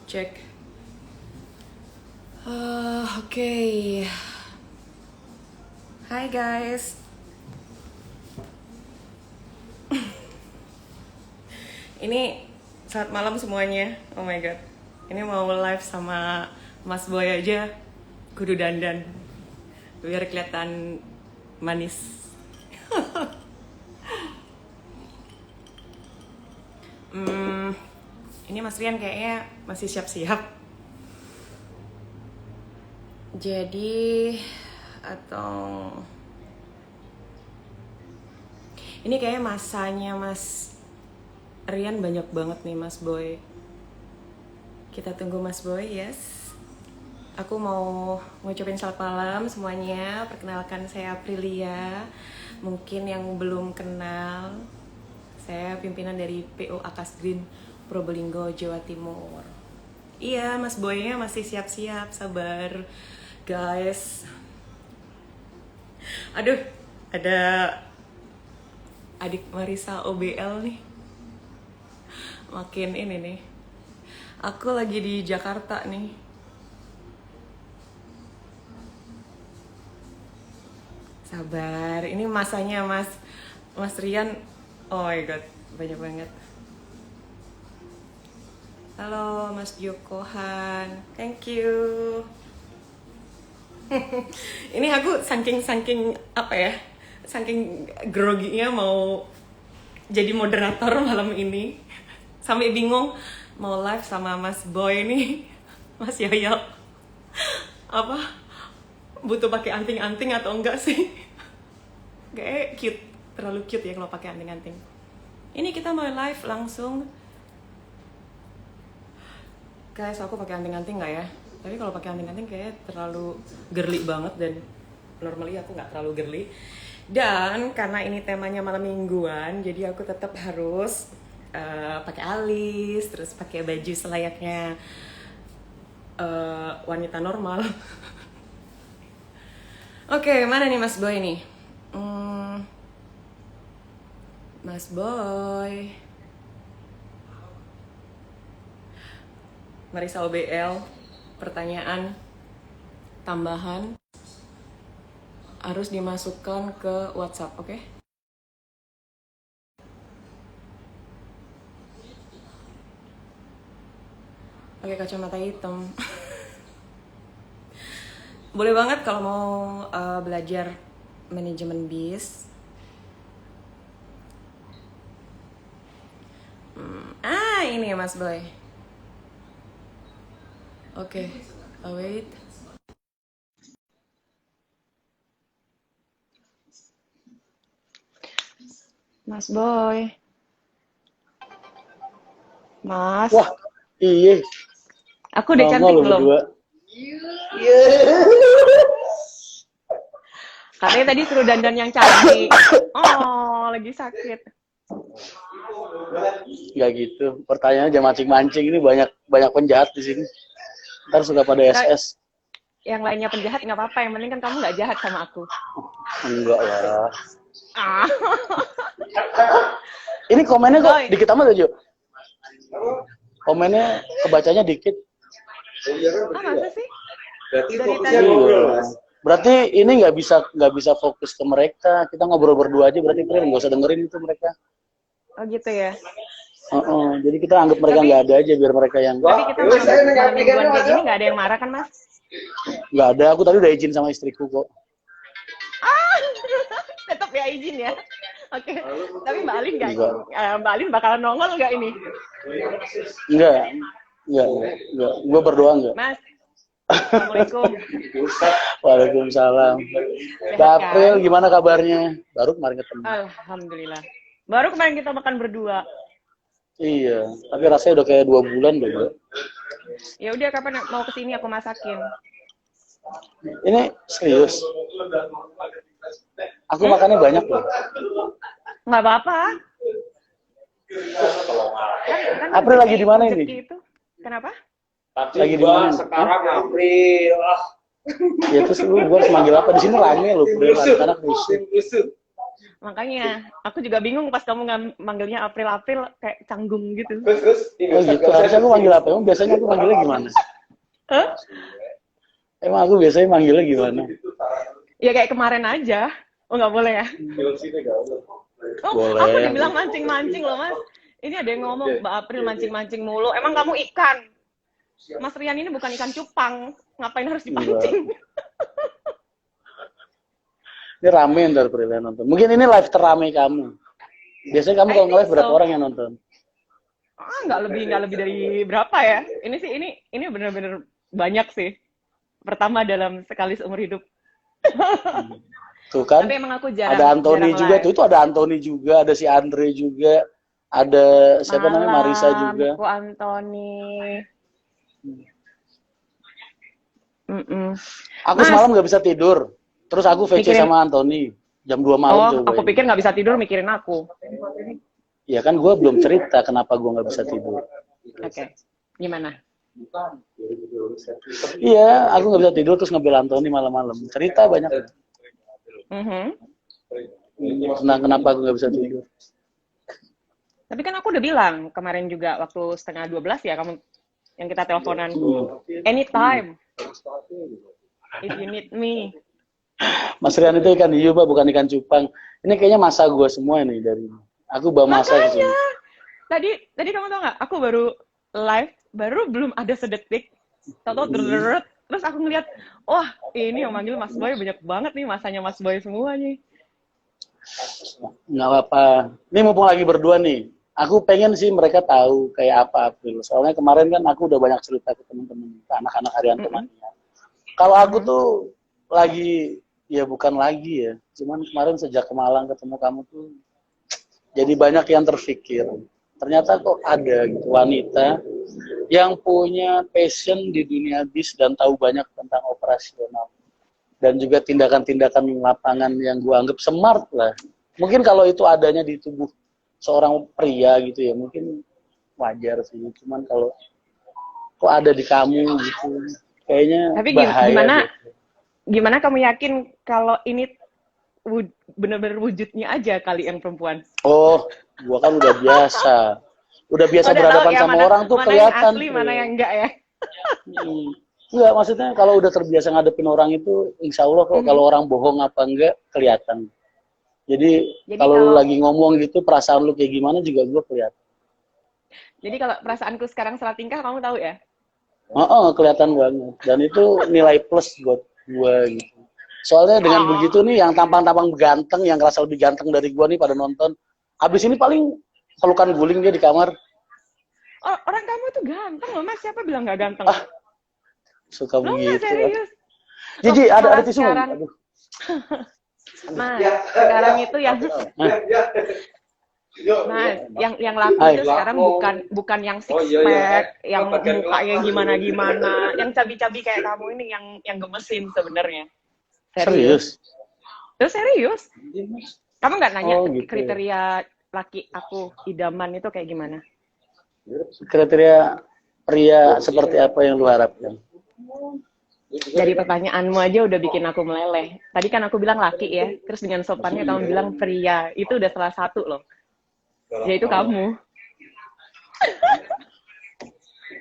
Cek. Oke. Hai guys. Ini saat malam semuanya. Oh my god. Ini mau live sama Mas Boy aja. Kudu dandan. Biar kelihatan manis. Ini Mas Rian kayaknya masih siap-siap. Jadi atau ini kayaknya masanya Mas Rian banyak banget nih Mas Boy. Kita tunggu Mas Boy, yes. Aku mau ngucapin selamat malam semuanya. Perkenalkan saya Aprilia. Mungkin yang belum kenal, saya pimpinan dari PO Akas Green Probolinggo, Jawa Timur. Iya, Mas Boy-nya masih siap-siap, sabar guys. Aduh, ada adik Marisa OBL nih. Makin ini nih. Aku lagi di Jakarta nih. Sabar, ini masanya Mas Rian. Oh my god, banyak banget. Halo Mas Jokohan, thank you. Ini aku saking apa ya, saking groginya mau jadi moderator malam ini, sampai bingung mau live sama Mas Boy nih, Mas Yoyo. Apa butuh pakai anting-anting atau enggak sih? Kayak cute, terlalu cute ya kalau pakai anting-anting. Ini kita mau live langsung. Guys, aku pakai anting-anting nggak ya? Tapi kalau pakai anting-anting kayaknya terlalu girly banget, dan normally aku nggak terlalu girly. Dan karena ini temanya malam mingguan, jadi aku tetap harus pakai alis, terus pakai baju selayaknya wanita normal. Oke, mana nih Mas Boy nih? Mas Boy. Marisa OBL, pertanyaan tambahan harus dimasukkan ke WhatsApp, oke? Pakai kacamata hitam. Boleh banget kalau mau belajar manajemen bis. Ini ya Mas Boy. Oke, wait. Mas Boy. Mas. Wah, iya. Aku udah cantik belum? Iya. Katanya tadi suruh dandan yang cantik. Oh, lagi sakit. Nggak gitu. Pertanyaannya jangan mancing-mancing, ini banyak penjahat di sini. Ntar sudah pada SS. Yang lainnya penjahat nggak apa-apa, yang penting kan kamu nggak jahat sama aku. Enggak lah. Ini komennya kok dikit amat aja. Komennya kebacanya dikit. Masa sih? Berarti ini nggak bisa fokus ke mereka. Kita ngobrol berdua aja, berarti kalian nggak usah dengerin itu mereka. Oh gitu ya. Jadi kita anggap mereka nggak ada aja, biar mereka yang. Tapi kita malam mingguan kayak gini nggak ada yang marah kan Mas? Nggak ada, aku tadi udah izin sama istriku kok. Tetap ya izin ya. Oke. Tapi Mbak Alin nggak? Mbak Alin bakalan nongol nggak ini? Enggak. Gue berdoa enggak. Mas. Assalamualaikum. Waalaikumsalam. Mbak April, gimana kabarnya? Baru kemarin ketemu. Alhamdulillah. Baru kemarin kita makan berdua. Iya, tapi rasanya udah kayak 2 bulan loh, Mbak. Ya udah, kapan mau kesini aku masakin. Ini serius. Aku makannya banyak loh. Nggak apa-apa. Kan April lagi di mana ini? Itu. Kenapa? Lagi di mana? Sekarang April. Ya terus lu harus manggil apa? Di sini rame loh, anak-anak rusuh. Makanya aku juga bingung pas kamu manggilnya April kayak canggung gitu. Oh gitu, harusnya aku manggil apa? Emang biasanya aku manggilnya gimana? Hah? Emang aku biasanya manggilnya gimana? Ya kayak kemarin aja. Oh nggak boleh ya? Oh, aku Boleh. dibilang mancing-mancing loh mas. Ini ada yang ngomong Mbak April mancing-mancing mulu. Emang kamu ikan? Mas Rian ini bukan ikan cupang. Ngapain harus dipancing? Ini rame ntar Prilly nonton. Mungkin ini live terame kamu. Biasanya kamu kalau nge-live berapa orang yang nonton? Ah, nggak lebih dari berapa ya? Ini sih ini benar-benar banyak sih. Pertama dalam sekali seumur hidup. Tuh kan. Tapi emang aku jarang. Ada Anthony jarang juga live. tuh. Itu ada Anthony juga, ada si Andre juga, ada siapa namanya Marisa juga. Ko Anthony. Aku semalam nggak bisa tidur. Terus aku VC sama Anthony jam 2 malam coba. Aku pikir nggak bisa tidur mikirin aku. Ya kan gue belum cerita kenapa gue nggak bisa tidur. Oke. Gimana? Iya, aku nggak bisa tidur terus ngambil Anthony malam-malam. Cerita banyak. Tentang kenapa aku nggak bisa tidur. Tapi kan aku udah bilang kemarin juga waktu 11:30 ya kamu yang kita teleponan. Anytime. If you need me. Mas Rian itu ikan hiu, Pak, bukan ikan cupang. Ini kayaknya masa gue semua nih dari aku bawa masa ke sini. Tadi kamu tau nggak? Aku baru live, baru belum ada sedetik. Tahu terus aku ngeliat, wah ini yang manggil Mas Boy banyak banget nih, masanya Mas Boy semua nih. Nggak apa-apa. Ini mumpung lagi berdua nih. Aku pengen sih mereka tahu kayak apa April. Soalnya kemarin kan aku udah banyak cerita ke teman-teman, ke anak-anak harian temannya. Kalau aku tuh lagi, ya bukan lagi ya. Cuman kemarin sejak ke Malang ketemu kamu tuh, jadi banyak yang terpikir. Ternyata kok ada gitu wanita yang punya passion di dunia bis dan tahu banyak tentang operasional. Dan juga tindakan-tindakan lapangan yang gue anggap smart lah. Mungkin kalau itu adanya di tubuh seorang pria gitu ya, mungkin wajar sih. Cuman kalau kok ada di kamu gitu, kayaknya tapi bahaya. Gimana kamu yakin kalau ini benar-benar wujudnya aja kali yang perempuan? Oh, gua kan udah biasa. Udah biasa berhadapan ya, sama orang tuh kelihatan. Mana yang asli, mana yang enggak ya? Enggak, maksudnya kalau udah terbiasa ngadepin orang itu, insya Allah kok kalau orang bohong apa enggak kelihatan. Jadi kalau lu lagi ngomong gitu, perasaan lu kayak gimana juga gua kelihatan. Jadi kalau perasaanku sekarang salah tingkah, kamu tahu ya? Kelihatan banget. Dan itu nilai plus buat gua gitu. Soalnya dengan begitu nih, yang tampang-tampang ganteng, yang ngerasa lebih ganteng dari gua nih pada nonton. Abis ini paling pelukan guling dia di kamar. Oh, orang kamu tuh ganteng loh, Mas. Siapa bilang nggak ganteng? Suka begitu. Serius. Jadi ada tisu. Aduh. Mas, sekarang itu yang Mas, yang laku itu sekarang bukan yang six pack, yang mukanya gimana, yang cabi-cabi kayak kamu ini yang gemesin sebenarnya. Serius? Terus serius? Kamu nggak nanya gitu. kriteria laki aku idaman itu kayak gimana? Kriteria pria seperti apa yang lu harapkan? Dari pertanyaanmu aja udah bikin aku meleleh. Tadi kan aku bilang laki ya, terus dengan sopannya kamu bilang pria. Itu udah salah satu loh. Yaitu kamu.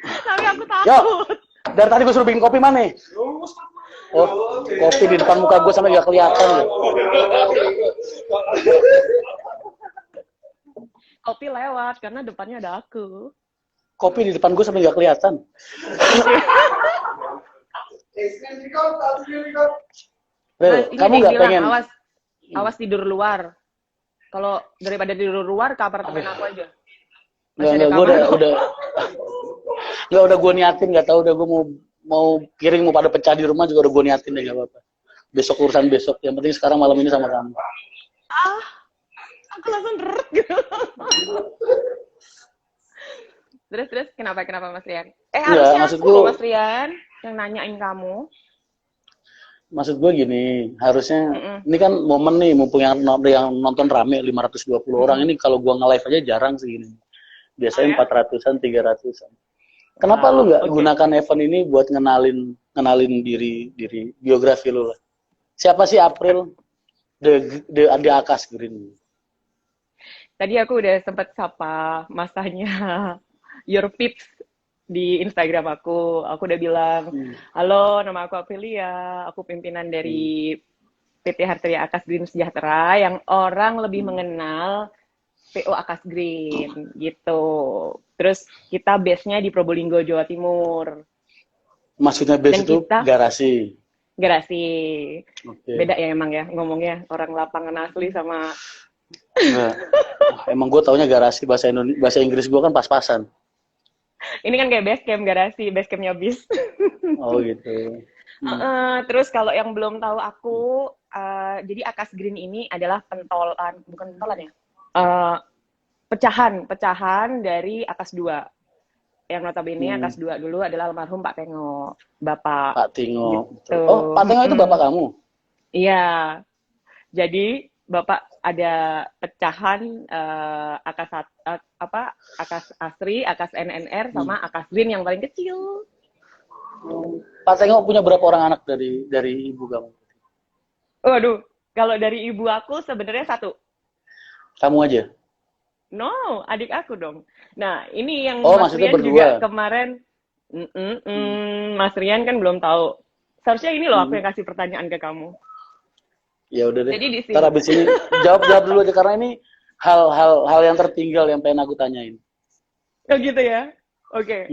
Tapi aku takut. Yo, dari tadi gue suruh bikin kopi mana? Oh, kopi di depan muka gue sampai gak kelihatan. Kopi lewat karena depannya ada aku. Kopi di depan gue sampai gak kelihatan. Kamu nggak pengen? Awas tidur luar. Kalau daripada tidur luar, ke apartemen aku aja. Nggak, gue udah gue niatin, nggak tahu udah gue mau piring mau pada pecah di rumah juga udah gue niatin deh, nggak apa-apa. Besok urusan besok, yang penting sekarang malam ini sama kamu. Aku langsung deret gitu. Terus kenapa Mas Rian? Harusnya aku loh Mas Rian yang nanyain kamu. Maksud gue gini, harusnya ini kan momen nih, mumpung yang nonton rame 520 orang ini, kalau gue nge-live aja jarang segini. Biasanya 400-an, 300-an. Kenapa lu nggak gunakan event ini buat ngenalin diri biografi lu lah? Siapa sih April? The Akas Green. Tadi aku udah sempat sapa masanya Your Pips di Instagram aku. Aku udah bilang, halo, nama aku Aprilia, aku pimpinan dari PT Hartria Akas Green Sejahtera yang orang lebih mengenal PO Akas Green gitu. Terus kita base-nya di Probolinggo, Jawa Timur. Maksudnya base Dan itu kita garasi. garasi. Oke. Beda ya emang ya ngomongnya orang lapangan asli sama Nah, emang gue taunya garasi, bahasa Inggris gue kan pas-pasan. ini kan kayak base camp garasi, base campnya bis. Oh gitu. Terus kalau yang belum tahu aku, jadi Akas Green ini adalah pentolan, bukan pentolan ya, pecahan dari Akas 2. Yang notabene Akas 2 dulu adalah almarhum Pak Tengo, Bapak. Pak Tingo. Gitu. Oh, Pak Tingo itu bapak kamu? Iya. Jadi Bapak ada pecahan Akas Asri, Akas NNR, sama Akas Green yang paling kecil. Pak Tengo punya berapa orang anak dari ibu kamu? Waduh, kalau dari ibu aku sebenarnya 1. Kamu aja? No, adik aku dong. Nah, ini yang Oh, Mas maksudnya Rian juga berdua. kemarin, Mas Rian kan belum tahu. Seharusnya ini loh aku yang kasih pertanyaan ke kamu. Ya udah deh. Jadi di sini. Ntar abis ini jawab dulu aja karena ini hal yang tertinggal yang pengen aku tanyain. Oh gitu ya? Oke.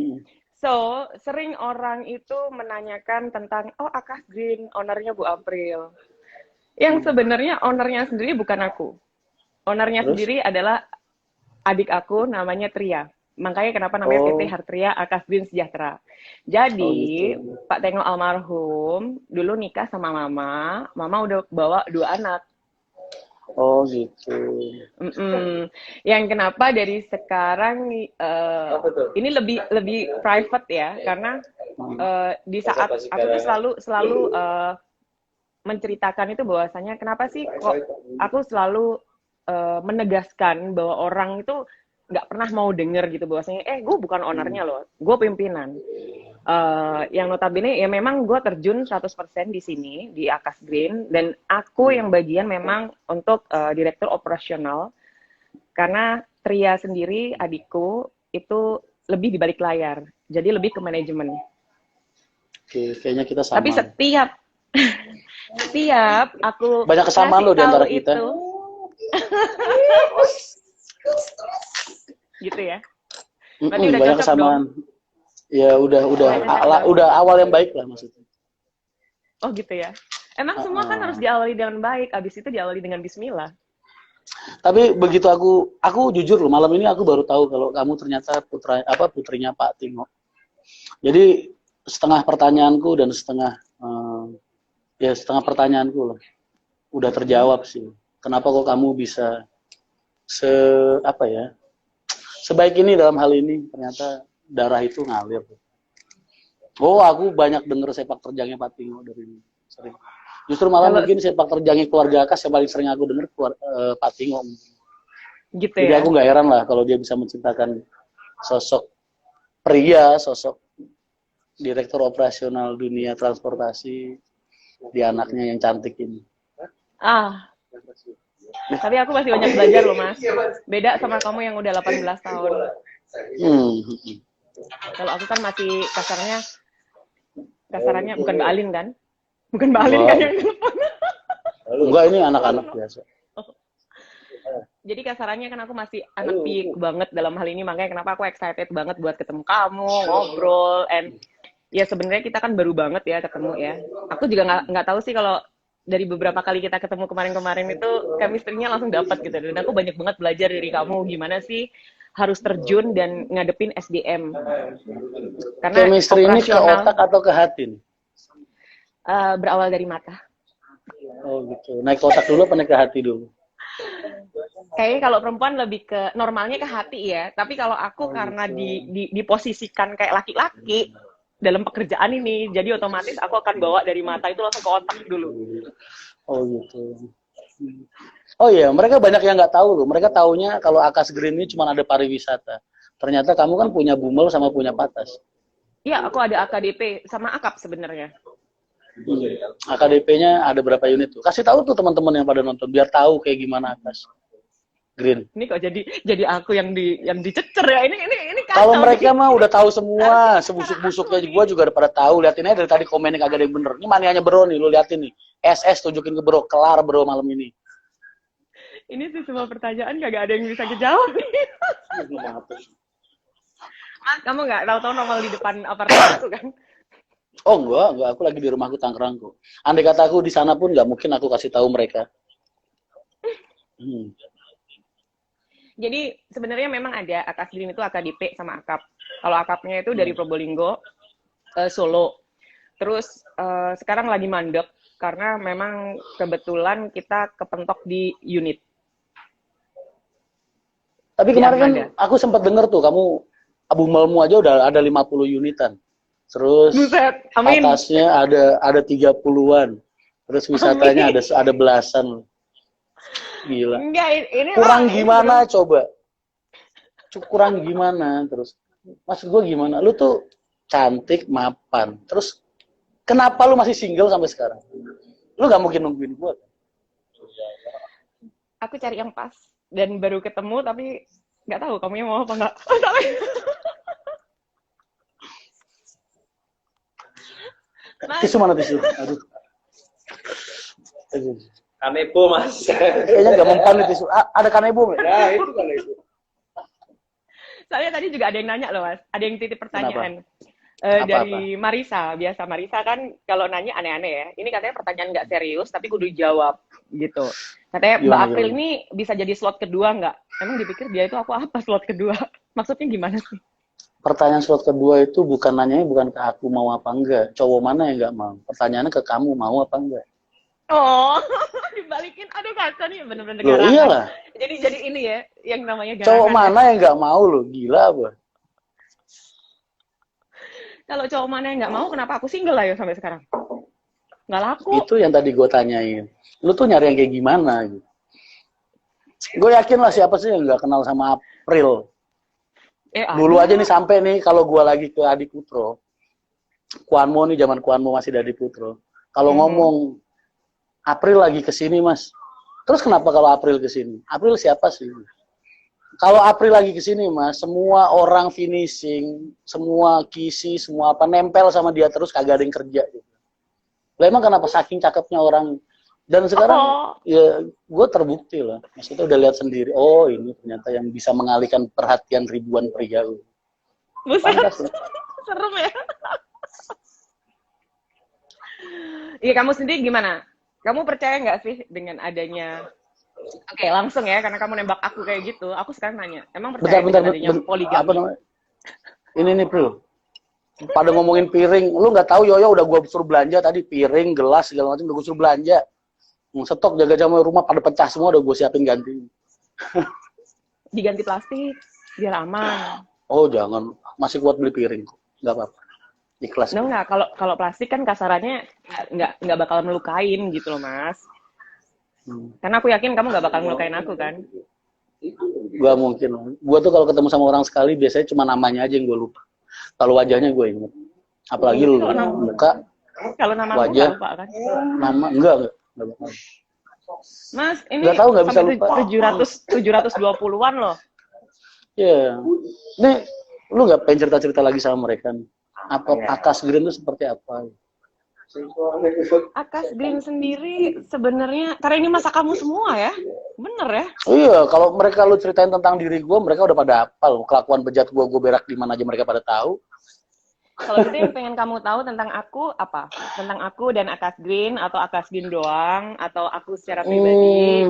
So, sering orang itu menanyakan tentang, oh Akas Green, ownernya Bu April. Yang sebenarnya ownernya sendiri bukan aku. Ownernya sendiri adalah adik aku, namanya Tria. Makanya kenapa namanya PT Hartria Akas Green Sejahtera. Jadi, Pak Tengo almarhum dulu nikah sama Mama. Mama udah bawa 2 anak. Oh gitu. Yang kenapa dari sekarang ini lebih private ya, karena di saat aku tuh selalu menceritakan itu bahwasanya kenapa sih kok aku selalu menegaskan bahwa orang itu nggak pernah mau denger gitu bahwasanya gue bukan ownernya loh, gue pimpinan. Yang notabene ya memang gue terjun 100% di sini di Akas Green, dan aku yang bagian memang untuk direktur operasional, karena Tria sendiri adikku itu lebih di balik layar, jadi lebih ke manajemen. Oke, kayaknya kita sama. Tapi setiap aku banyak kesamaan loh di antara kita. Gitu ya. Berarti udah banyak kesamaan. Dong. Ya udah awal yang baik lah maksudnya. Oh gitu ya. Emang semua kan harus diawali dengan baik, abis itu diawali dengan bismillah. Tapi begitu aku jujur loh, malam ini aku baru tahu kalau kamu ternyata putrinya Pak Tingo. Jadi setengah pertanyaanku dan setengah pertanyaanku lah udah terjawab sih. Kenapa kok kamu bisa sebaik ini dalam hal ini? Ternyata darah itu ngalir. Oh, aku banyak denger sepak terjangnya Pak Tingo dari ini. Sering. Justru malah mungkin sepak terjangnya keluarga Akas yang paling sering aku denger Pak Tingo. Gitu ya. Jadi aku nggak heran lah kalau dia bisa menciptakan sosok pria, sosok direktur operasional dunia transportasi di anaknya yang cantik ini. Tapi aku masih banyak belajar loh, Mas. Beda sama kamu yang udah 18 tahun. Kalau aku kan masih kasarannya bukan Mbak Alin kan? Bukan Mbak Alin kan yang telepon. Enggak, ini anak-anak biasa. Jadi kasarannya kan aku masih anak peak banget dalam hal ini, makanya kenapa aku excited banget buat ketemu kamu, ngobrol, and ya sebenarnya kita kan baru banget ya ketemu ya. Aku juga nggak tahu sih kalau dari beberapa kali kita ketemu kemarin-kemarin itu chemistry-nya langsung dapat gitu. Dan aku banyak banget belajar dari kamu gimana sih harus terjun dan ngadepin SDM. Karena chemistry ini ke otak atau ke hati nih? Berawal dari mata. Oh gitu. Naik ke otak dulu apa naik ke hati dulu? Kayaknya kalau perempuan lebih ke normalnya ke hati ya. Tapi kalau aku karena diposisikan kayak laki-laki dalam pekerjaan ini, jadi otomatis aku akan bawa dari mata itu langsung ke otak dulu. Oh gitu. Oh iya, mereka banyak yang nggak tahu loh. Mereka taunya kalau Akas Green ini cuma ada pariwisata. Ternyata kamu kan punya Bumel sama punya Patas. Iya, aku ada AKDP sama AKAP sebenarnya. AKDP-nya ada berapa unit tuh? Kasih tahu tuh teman-teman yang pada nonton biar tahu kayak gimana Akas Green. Ini kok jadi aku yang dicecer ya. Ini Kalau kacau mereka nih. mah udah tahu semua, Harusnya sebusuk-busuknya aku gue nih. juga udah pada tahu. Liatin aja dari tadi komennya kagak ada yang bener. Ini manianya bro nih, lu liatin nih. SS tunjukin ke bro, kelar bro malam ini. Ini sih semua pertanyaan kagak ada yang bisa kejawab nih. Mas, kamu nggak tahu-tahu nongol di depan apartemen aku kan? Oh enggak, aku lagi di rumahku Tangerang kok. Andai kata aku di sana pun nggak mungkin aku kasih tahu mereka. Hmm. Jadi sebenarnya memang ada Akas Green itu AKDP sama AKAP. Kalau AKAP-nya itu dari Probolinggo, Solo. Terus sekarang lagi mandek karena memang kebetulan kita kepentok di unit. Tapi Di kemarin kan Armada. aku sempat denger tuh kamu Abu Malmu aja udah ada 50 unitan. Terus Buset, amin. atasnya ada 30-an. Terus wisatanya Amin. ada belasan. Gila. Enggak, ini Kurang ini gimana coba? Kurang gimana terus? Maksud gue gimana? Lu tuh cantik, mapan. Terus kenapa lu masih single sampai sekarang? Lu gak mungkin nungguin gue. aku cari yang pas dan baru ketemu tapi nggak tahu kamu yang mau apa nggak. Mas, Tisu mana tisu? Aduh. Kanebo mas. Kayaknya gak mempan nih tisu. Ada kanebo nggak? Nah itu kanebo. soalnya tadi juga ada yang nanya loh mas, ada yang titip pertanyaan. Apa? Dari Marisa, biasa Marisa kan kalau nanya aneh-aneh ya. Ini katanya pertanyaan nggak serius, tapi kudu jawab gitu. Katanya Mbak Gimana, April gimana? ini bisa jadi slot kedua nggak? Emang dipikir dia itu aku apa slot kedua? Maksudnya gimana sih? Pertanyaan slot kedua itu bukan nanyanya bukan ke aku mau apa enggak. Cowok mana yang nggak mau? Pertanyaannya ke kamu mau apa enggak? Oh, dibalikin. Aduh kacau nih, bener-bener Loh garangan. iyalah. Jadi ini ya, yang namanya Cowok garangan. mana yang nggak mau lo? Gila apa? Kalau cowok mana yang nggak mau, kenapa aku single lah ya sampai sekarang? Nggak laku. Itu yang tadi gue tanyain. Lu tuh nyari yang kayak gimana gitu. Gue yakin lah siapa sih yang nggak kenal sama April. Dulu Ada. aja nih sampai nih kalau gue lagi ke Adi Putro. Kuanmo nih zaman Kuanmo masih di Adi Putro. Kalau ngomong April lagi kesini mas. Terus kenapa kalau April kesini? April siapa sih? Kalau April lagi kesini mas, semua orang finishing, semua kisi, semua apa nempel sama dia terus kagak ada yang kerja. Gitu. Lah emang kenapa saking cakepnya orang? Dan sekarang ya gue terbukti lah. Maksudnya udah lihat sendiri. Oh ini ternyata yang bisa mengalihkan perhatian ribuan pria. Buset, Pantas ya. serem ya. Iya, kamu sendiri gimana? Kamu percaya nggak sih dengan adanya... Oke, langsung ya, karena kamu nembak aku kayak gitu. Aku sekarang nanya, emang percaya Bentar, dengan adanya poligami? apa namanya? Ini nih, Pril. Pada ngomongin piring, lu nggak tahu Yoyo udah gue suruh belanja tadi piring, gelas segala macam udah gue suruh belanja. Stok jaga jamu rumah pada pecah semua udah gue siapin ganti. Diganti plastik, biar aman. Oh jangan, masih kuat beli piring, nggak apa-apa. Ikhlas. No, nggak, kalau plastik kan kasarannya nggak bakal melukain gitu loh, Mas. Karena aku yakin kamu nggak bakal melukain aku kan. Gak mungkin. Gue tuh kalau ketemu sama orang sekali biasanya cuma namanya aja yang gue lupa. Kalau wajahnya gue inget. Apalagi lu muka, kalau nama wajah, lupa kan. nama enggak bakal. Mas, ini Nggak tahu, nggak bisa sampai lupa. 720-an loh. Iya. Nih, lu nggak pengen cerita-cerita lagi sama mereka nih? Apa Akas Green itu seperti apa? Akas Green sendiri sebenarnya karena ini masa kamu semua ya, bener ya? Iya, kalau mereka lu ceritain tentang diri gue, mereka udah pada hafal. Kelakuan bejat gue berak di mana aja mereka pada tahu. Kalau gitu yang pengen kamu tahu tentang aku apa? Tentang aku dan Akas Green atau Akas Green doang atau aku secara pribadi?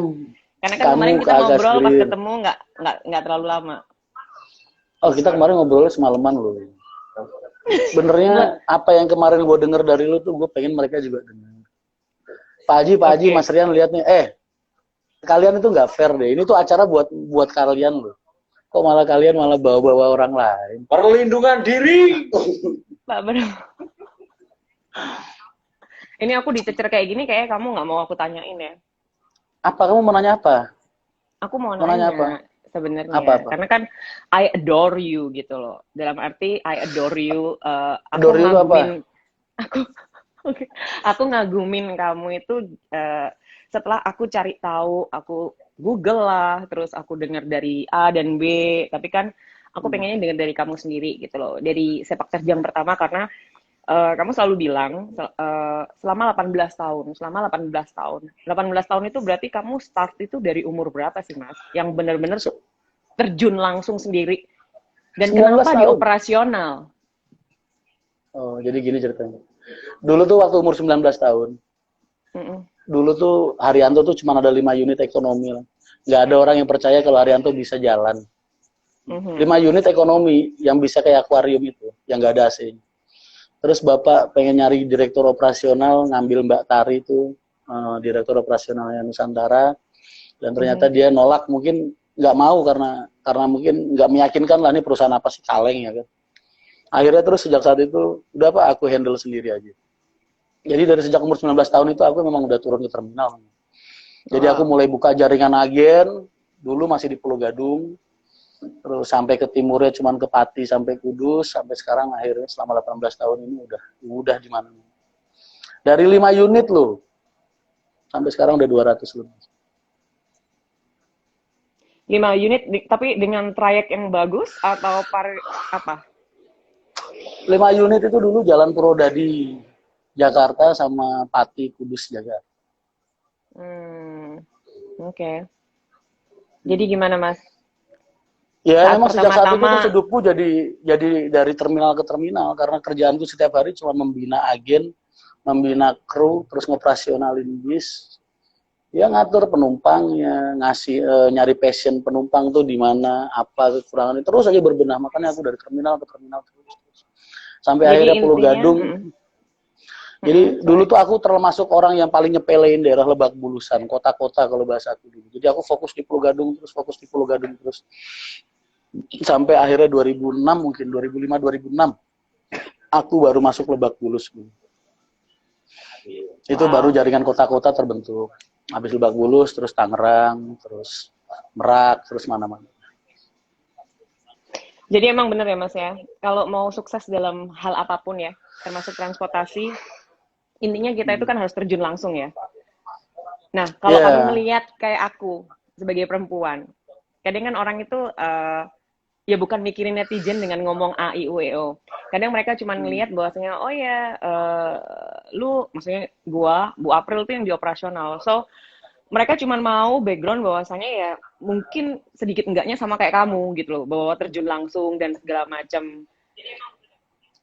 Karena kan kemarin kita ngobrol pas ketemu nggak terlalu lama. Oh, kita kemarin ngobrolnya semalaman loh. Benernya apa yang kemarin gue denger dari lu tuh gue pengen mereka juga denger. Pak Haji, Mas Rian lihat nih, kalian itu nggak fair deh. Ini tuh acara buat kalian loh. Kok malah kalian malah bawa-bawa orang lain? Perlindungan diri. Pak bener. Ini aku dicecer kayak gini, kayak kamu nggak mau aku tanyain ya? Apa kamu mau nanya apa? Aku mau nanya apa? Sebenarnya karena kan I adore you gitu loh, dalam arti I adore you, adore you apa? Oke. Aku ngagumin kamu itu setelah aku cari tahu, aku Google lah, terus aku dengar dari A dan B, tapi kan aku Hmm. pengennya dengar dari kamu sendiri gitu loh, dari sepak terjang pertama karena kamu selalu bilang selama 18 tahun, selama 18 tahun. 18 tahun itu berarti kamu start itu dari umur berapa sih, Mas? Yang benar-benar Se- terjun langsung sendiri. Dan 19 kenapa di tahun. operasional? Oh, jadi gini ceritanya. Dulu tuh waktu umur 19 tahun, Mm-mm. dulu tuh Haryanto tuh cuma ada 5 unit ekonomi lah. Nggak ada orang yang percaya kalau Haryanto bisa jalan. Mhm. 5 unit ekonomi yang bisa kayak akuarium itu, yang nggak ada AC. Terus Bapak pengen nyari direktur operasional, ngambil Mbak Tari itu, direktur operasionalnya Nusantara, dan ternyata Mhm. dia nolak, mungkin nggak mau karena mungkin nggak meyakinkan lah, ini perusahaan apa sih, kaleng ya kan. Akhirnya terus sejak saat itu, udah Pak, aku handle sendiri aja. Jadi dari sejak umur 19 tahun itu aku memang udah turun ke terminal. Jadi aku Wow. mulai buka jaringan agen, dulu masih di Pulau Gadung, terus sampai ke timurnya cuman ke Pati sampai Kudus, sampai sekarang akhirnya selama 18 tahun ini udah di mana. Dari 5 unit loh, sampai sekarang udah 200 lebih. 5 unit, tapi dengan trayek yang bagus atau apa? 5 unit itu dulu Jalan Purwodadi, Jakarta sama Pati, Kudus, Jakarta. Hmm, oke. Jadi gimana, Mas? Ya Saat memang sejak saat itu tuh pertama-tama, hidupku jadi dari terminal ke terminal, karena kerjaanku setiap hari cuma membina agen, membina kru, terus ngoperasionalin bis, ya ngatur penumpangnya, ngasih nyari passion penumpang tuh di mana, apa kekurangannya, terus aja berbenah. Makanya aku dari terminal ke terminal terus. Sampai jadi akhirnya Pulau intinya, Gadung. Jadi dulu sorry. tuh aku termasuk orang yang paling nyepelein daerah Lebak Bulusan, kota-kota kalau bahasa aku dulu. Jadi aku fokus di Pulau Gadung terus, fokus di Pulau Gadung terus. Sampai akhirnya 2006, mungkin 2005, 2006, aku baru masuk Lebak Bulus. Itu baru Wow. jaringan kota-kota terbentuk. Habis Lebak Bulus, terus Tangerang, terus Merak, terus mana-mana. Jadi emang bener ya, Mas ya. Kalau mau sukses dalam hal apapun ya, termasuk transportasi, intinya kita itu Hmm. kan harus terjun langsung ya. Nah, kalau kamu Ya, ngelihat kayak aku sebagai perempuan, kadang kan orang itu ya bukan mikirin netizen dengan ngomong A I U E O. Kadang mereka cuma ngelihat bahwasanya oh ya lu maksudnya gua Bu April tuh yang di operasional. So mereka cuma mau background bahwasanya ya mungkin sedikit enggaknya sama kayak kamu gitu loh, bahwa terjun langsung dan segala macam.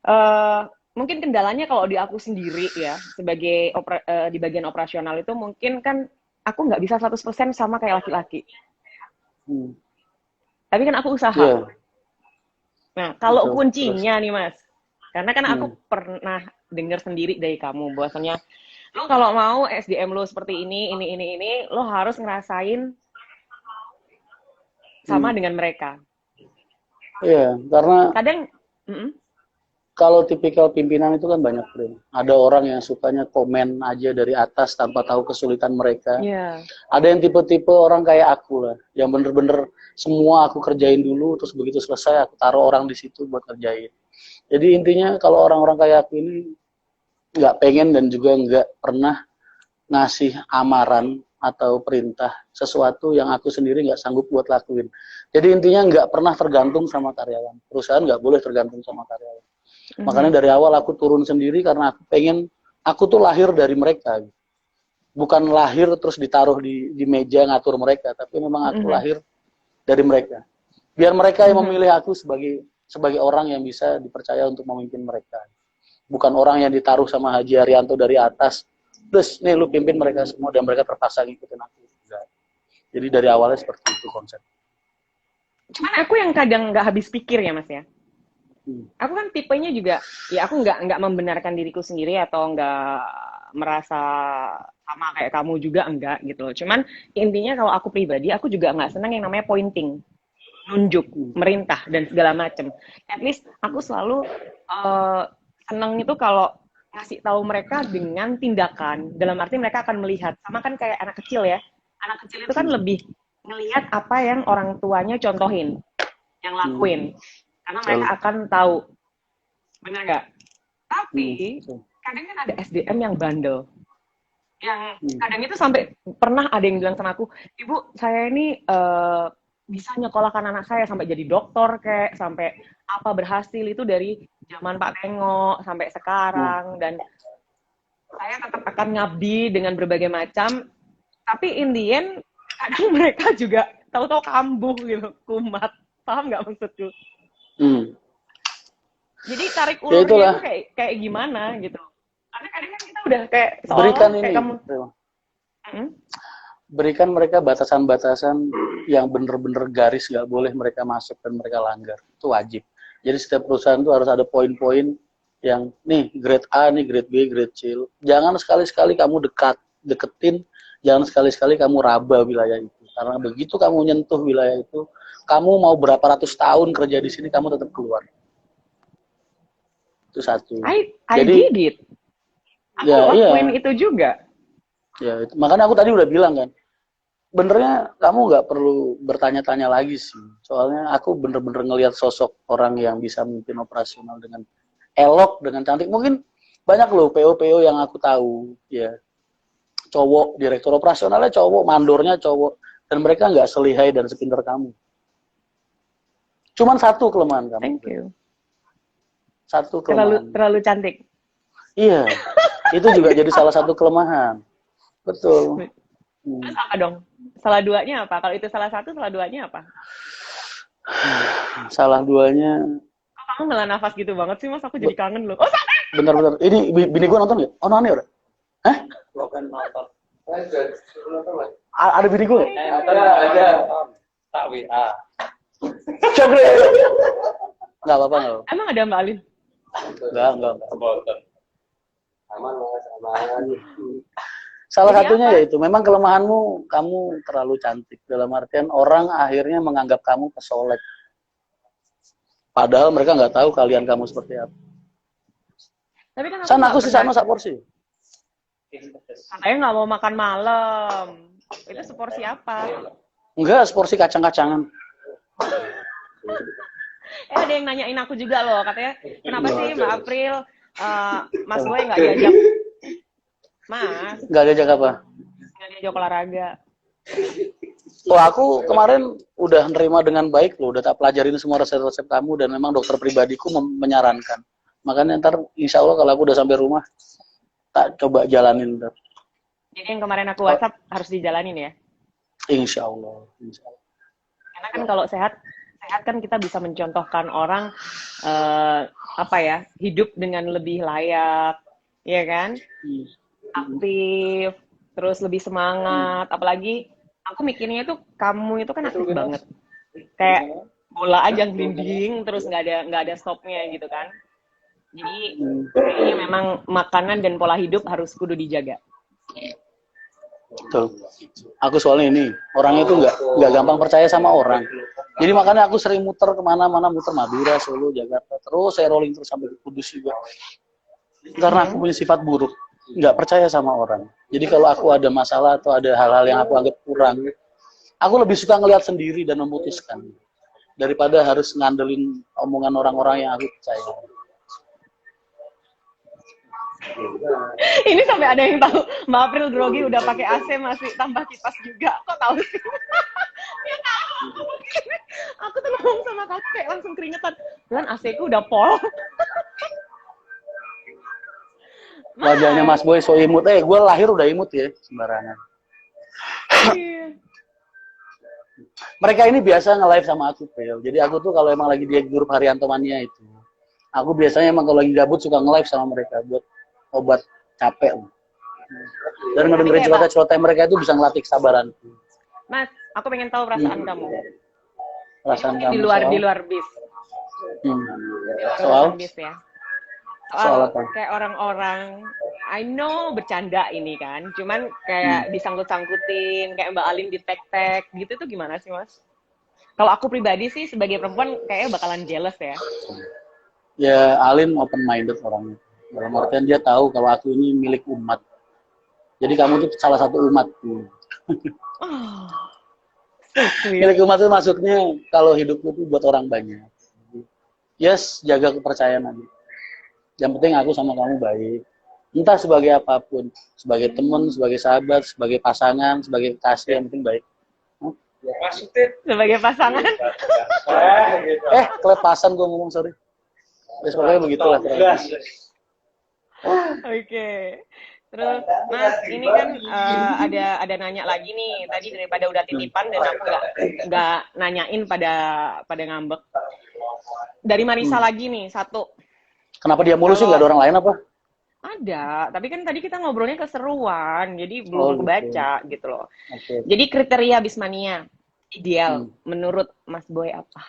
eh Mungkin kendalanya kalau di aku sendiri ya sebagai di bagian operasional itu mungkin kan aku nggak bisa 100% sama kayak laki-laki. hmm. Tapi kan aku usaha. Ya, Nah, kalau betul. Terus, kuncinya nih Mas, karena kan aku hmm. pernah dengar sendiri dari kamu bahwasanya lo kalau mau SDM lo seperti ini, lo harus ngerasain sama Hmm. dengan mereka. Ya, karena Kadang, mm-mm, kalau tipikal pimpinan itu kan banyak, Bro. Ada orang yang sukanya komen aja dari atas tanpa tahu kesulitan mereka. ya, Ada yang tipe-tipe orang kayak aku lah, yang bener-bener semua aku kerjain dulu, terus begitu selesai aku taruh orang di situ buat kerjain. Jadi intinya kalau orang-orang kayak aku ini nggak pengen dan juga nggak pernah ngasih amaran atau perintah sesuatu yang aku sendiri nggak sanggup buat lakuin. Jadi intinya nggak pernah tergantung sama karyawan. Perusahaan nggak boleh tergantung sama karyawan. mhm, Makanya dari awal aku turun sendiri karena aku pengen, aku tuh lahir dari mereka. Bukan lahir terus ditaruh di meja ngatur mereka, tapi memang aku mhm, lahir dari mereka. Biar mereka yang mhm, memilih aku sebagai sebagai orang yang bisa dipercaya untuk memimpin mereka. Bukan orang yang ditaruh sama Haji Haryanto dari atas, terus nih lu pimpin mereka semua dan mereka terpaksa ngikutin aku. Enggak. Jadi dari awalnya seperti itu konsep. cuman aku yang kadang nggak habis pikir ya Mas ya. Hmm. Aku kan tipenya juga, ya aku nggak membenarkan diriku sendiri atau nggak merasa sama kayak kamu juga enggak gitu loh. Cuman intinya kalau aku pribadi, aku juga nggak senang yang namanya pointing, nunjuk, Hmm. merintah dan segala macem. At least aku selalu uh, seneng itu kalau ngasih tahu mereka dengan tindakan. Dalam arti mereka akan melihat, sama kan kayak anak kecil ya. Anak kecil itu kan Hmm. lebih ngelihat apa yang orang tuanya contohin, yang Hmm. lakuin. Karena mereka Betul. akan tahu, benar nggak? Hmm. Tapi Betul. kadang kan ada SDM yang bandel. Yang kadang itu sampai pernah ada yang bilang sama aku, Ibu, saya ini bisa nyekolahkan anak saya sampai jadi dokter kayak sampai apa berhasil itu dari zaman Pak Tengok sampai sekarang dan saya tetap akan ngabdi dengan berbagai macam tapi in the end kadang mereka juga tahu-tahu kambuh gitu kumat paham nggak maksudku jadi tarik ulurnya itu kayak gimana gitu karena kadang kan kita udah kayak berikan kayak ini kamu berikan mereka batasan-batasan yang bener-bener garis nggak boleh mereka masuk dan mereka langgar itu wajib. Jadi setiap perusahaan itu harus ada poin-poin yang nih grade A, nih grade B, grade C. Jangan sekali-sekali kamu deketin, jangan sekali-sekali kamu raba wilayah itu. Karena begitu kamu nyentuh wilayah itu, kamu mau berapa ratus tahun kerja di sini, kamu tetap keluar. Itu satu. I Jadi, did it. Aku lakuin itu juga. Ya, makanya aku tadi udah bilang kan, benernya kamu nggak perlu bertanya-tanya lagi sih. Soalnya aku bener-bener ngelihat sosok orang yang bisa memimpin operasional dengan elok, dengan cantik. Mungkin banyak loh PO-PO yang aku tahu, ya. Cowok, direktur operasionalnya cowok, mandornya cowok. Dan mereka nggak selihai dan sepintar kamu. Cuman satu kelemahan kamu. Thank you. Satu kelemahan. Terlalu cantik. Iya, itu juga jadi salah satu kelemahan. Betul. Terus apa dong? Salah duanya apa? Kalau itu salah satu, salah duanya apa? Salah duanya... Kamu ngelah nafas gitu banget sih, Mas. Aku jadi kangen loh. Oh, sampai! Bener-bener. Ini bini gue nonton nggak? Oh, nonton ya? Hah? Bukan nonton. Ada bini gue? Ada. Tak WA. Coba. Nggak apa-apa, nggak apa-apa. Emang ada Mbak Alin? Nggak. Boten. Aman, Mas. Aman. Salah Jadi satunya apa? yaitu memang kelemahanmu, kamu terlalu cantik. Dalam artian orang akhirnya menganggap kamu pesolek. Padahal mereka nggak tahu kalian kamu seperti apa. Tapi kan Aku sisanya sak porsi. Saya nggak mau makan malam. Itu seporsi apa? Enggak, seporsi kacang-kacangan. Ada yang nanyain aku juga loh, katanya kenapa sih Mbak April Mas Boy nggak diajak? Mas, Nggak diajak apa? nggak diajak olahraga. Oh, aku kemarin udah nerima dengan baik loh, udah tak pelajarin semua resep-resep kamu dan memang dokter pribadiku menyarankan. Makanya ntar insya Allah kalau aku udah sampai rumah, tak coba jalanin ntar. Jadi yang kemarin aku WhatsApp harus dijalanin ya? Insya Allah. Karena kan kalau sehat kan kita bisa mencontohkan orang hidup dengan lebih layak, ya kan? Aktif, terus lebih semangat. Apalagi aku mikirnya itu kamu itu kan aktif banget, kayak bola aja glinding terus nggak ada stopnya gitu kan. Jadi kayaknya memang makanan dan pola hidup harus kudu dijaga. Betul. Aku soalnya ini orangnya tuh nggak gampang percaya sama orang. Jadi makanya aku sering muter kemana-mana, muter Madura, Solo, Jakarta, terus saya rolling terus sampai ke Kudus juga. Karena aku punya sifat buruk, nggak percaya sama orang. Jadi kalau aku ada masalah atau ada hal-hal yang aku anggap kurang, aku lebih suka ngelihat sendiri dan memutuskan daripada harus ngandelin omongan orang-orang yang aku percaya. Ini sampai ada yang tahu Mbak April grogi udah pakai AC masih tambah kipas juga. Kok tahu sih? Dia tahu. Aku tuh ngomong sama kakak kayak langsung keringetan. Bulan AC ku udah pol. Wajahnya Mas Boy so imut. Gue lahir udah imut ya sembarangan. Iya. Mereka ini biasa nge-live sama aku, Pel. Jadi aku tuh kalau emang lagi di grup Haryanto Mania itu, aku biasanya emang kalau lagi gabut suka nge-live sama mereka buat obat capek. Dan ngedengerin celoteh-celoteh mereka itu bisa ngelatih kesabaran. Mas, aku pengen tahu perasaan kamu. Perasaan kamu Di luar bis. Soal bis ya. Soal apa? Kayak orang-orang, I know bercanda ini kan, cuman kayak disangkut-sangkutin, kayak Mbak Alin di tag-tag, gitu tuh gimana sih Mas? Kalau aku pribadi sih sebagai perempuan kayaknya bakalan jealous ya. Ya, Alin open-minded orangnya. Dalam artian dia tahu kalau aku ini milik umat. Jadi kamu tuh salah satu umat. Oh, so sweet. Milik umat itu maksudnya kalau hidupku tuh buat orang banyak. Yes, jaga kepercayaan aja. Yang penting aku sama kamu baik. Entah sebagai apapun, sebagai teman, sebagai sahabat, sebagai pasangan, sebagai kasih, yang penting baik. Maksudnya Sebagai pasangan. gitu. Kelepasan gue ngomong, sorry. Ya, pokoknya begitulah. Oke. Terus Mas, ini kan ada nanya lagi nih. Tadi daripada udah titipan dan aku nggak nanyain pada ngambek. Dari Marisa lagi nih satu. Kenapa dia mulu sih? Nggak ada orang lain apa? Ada, tapi kan tadi kita ngobrolnya keseruan, jadi belum Oh, gitu. kebaca gitu loh. Oke. Jadi kriteria Bismania ideal menurut Mas Boy apa?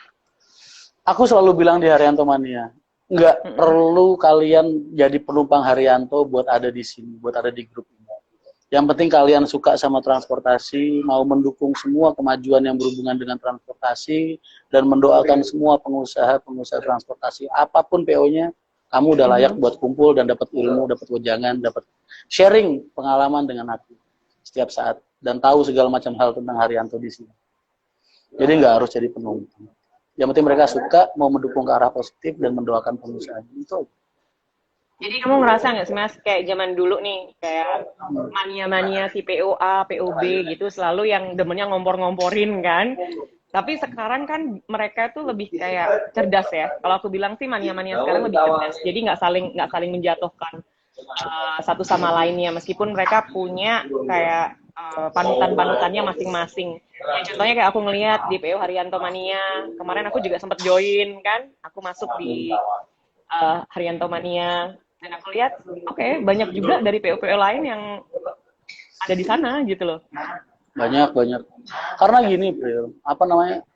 Aku selalu bilang di Haryanto Mania, nggak perlu kalian jadi penumpang Haryanto buat ada di sini, buat ada di grup ini. Yang penting kalian suka sama transportasi, mau mendukung semua kemajuan yang berhubungan dengan transportasi, dan mendoakan semua pengusaha-pengusaha transportasi, apapun PO-nya, kamu udah layak buat kumpul dan dapat ilmu, dapat wejangan, dapat sharing pengalaman dengan aku setiap saat, dan tahu segala macam hal tentang Haryanto di sini. Jadi nggak harus jadi penumpang. Yang penting mereka suka, mau mendukung ke arah positif dan mendoakan pengusaha. Itu. Jadi kamu ngerasa nggak sih Mas, kayak zaman dulu nih, kayak mania-mania si POA, POB gitu, selalu yang demennya ngompor-ngomporin kan? Tapi sekarang kan mereka tuh lebih kayak cerdas ya. Kalau aku bilang sih mania-mania sekarang lebih cerdas. Jadi nggak saling menjatuhkan satu sama lainnya, meskipun mereka punya kayak panutan-panutannya masing-masing. Ya, contohnya kayak aku ngelihat di PO Haryanto Mania, kemarin aku juga sempat join kan, aku masuk di Haryanto Mania, dan aku lihat, oke, banyak juga dari PO-PO lain yang ada di sana gitu loh. Banyak. Karena gini, Pril, apa namanya,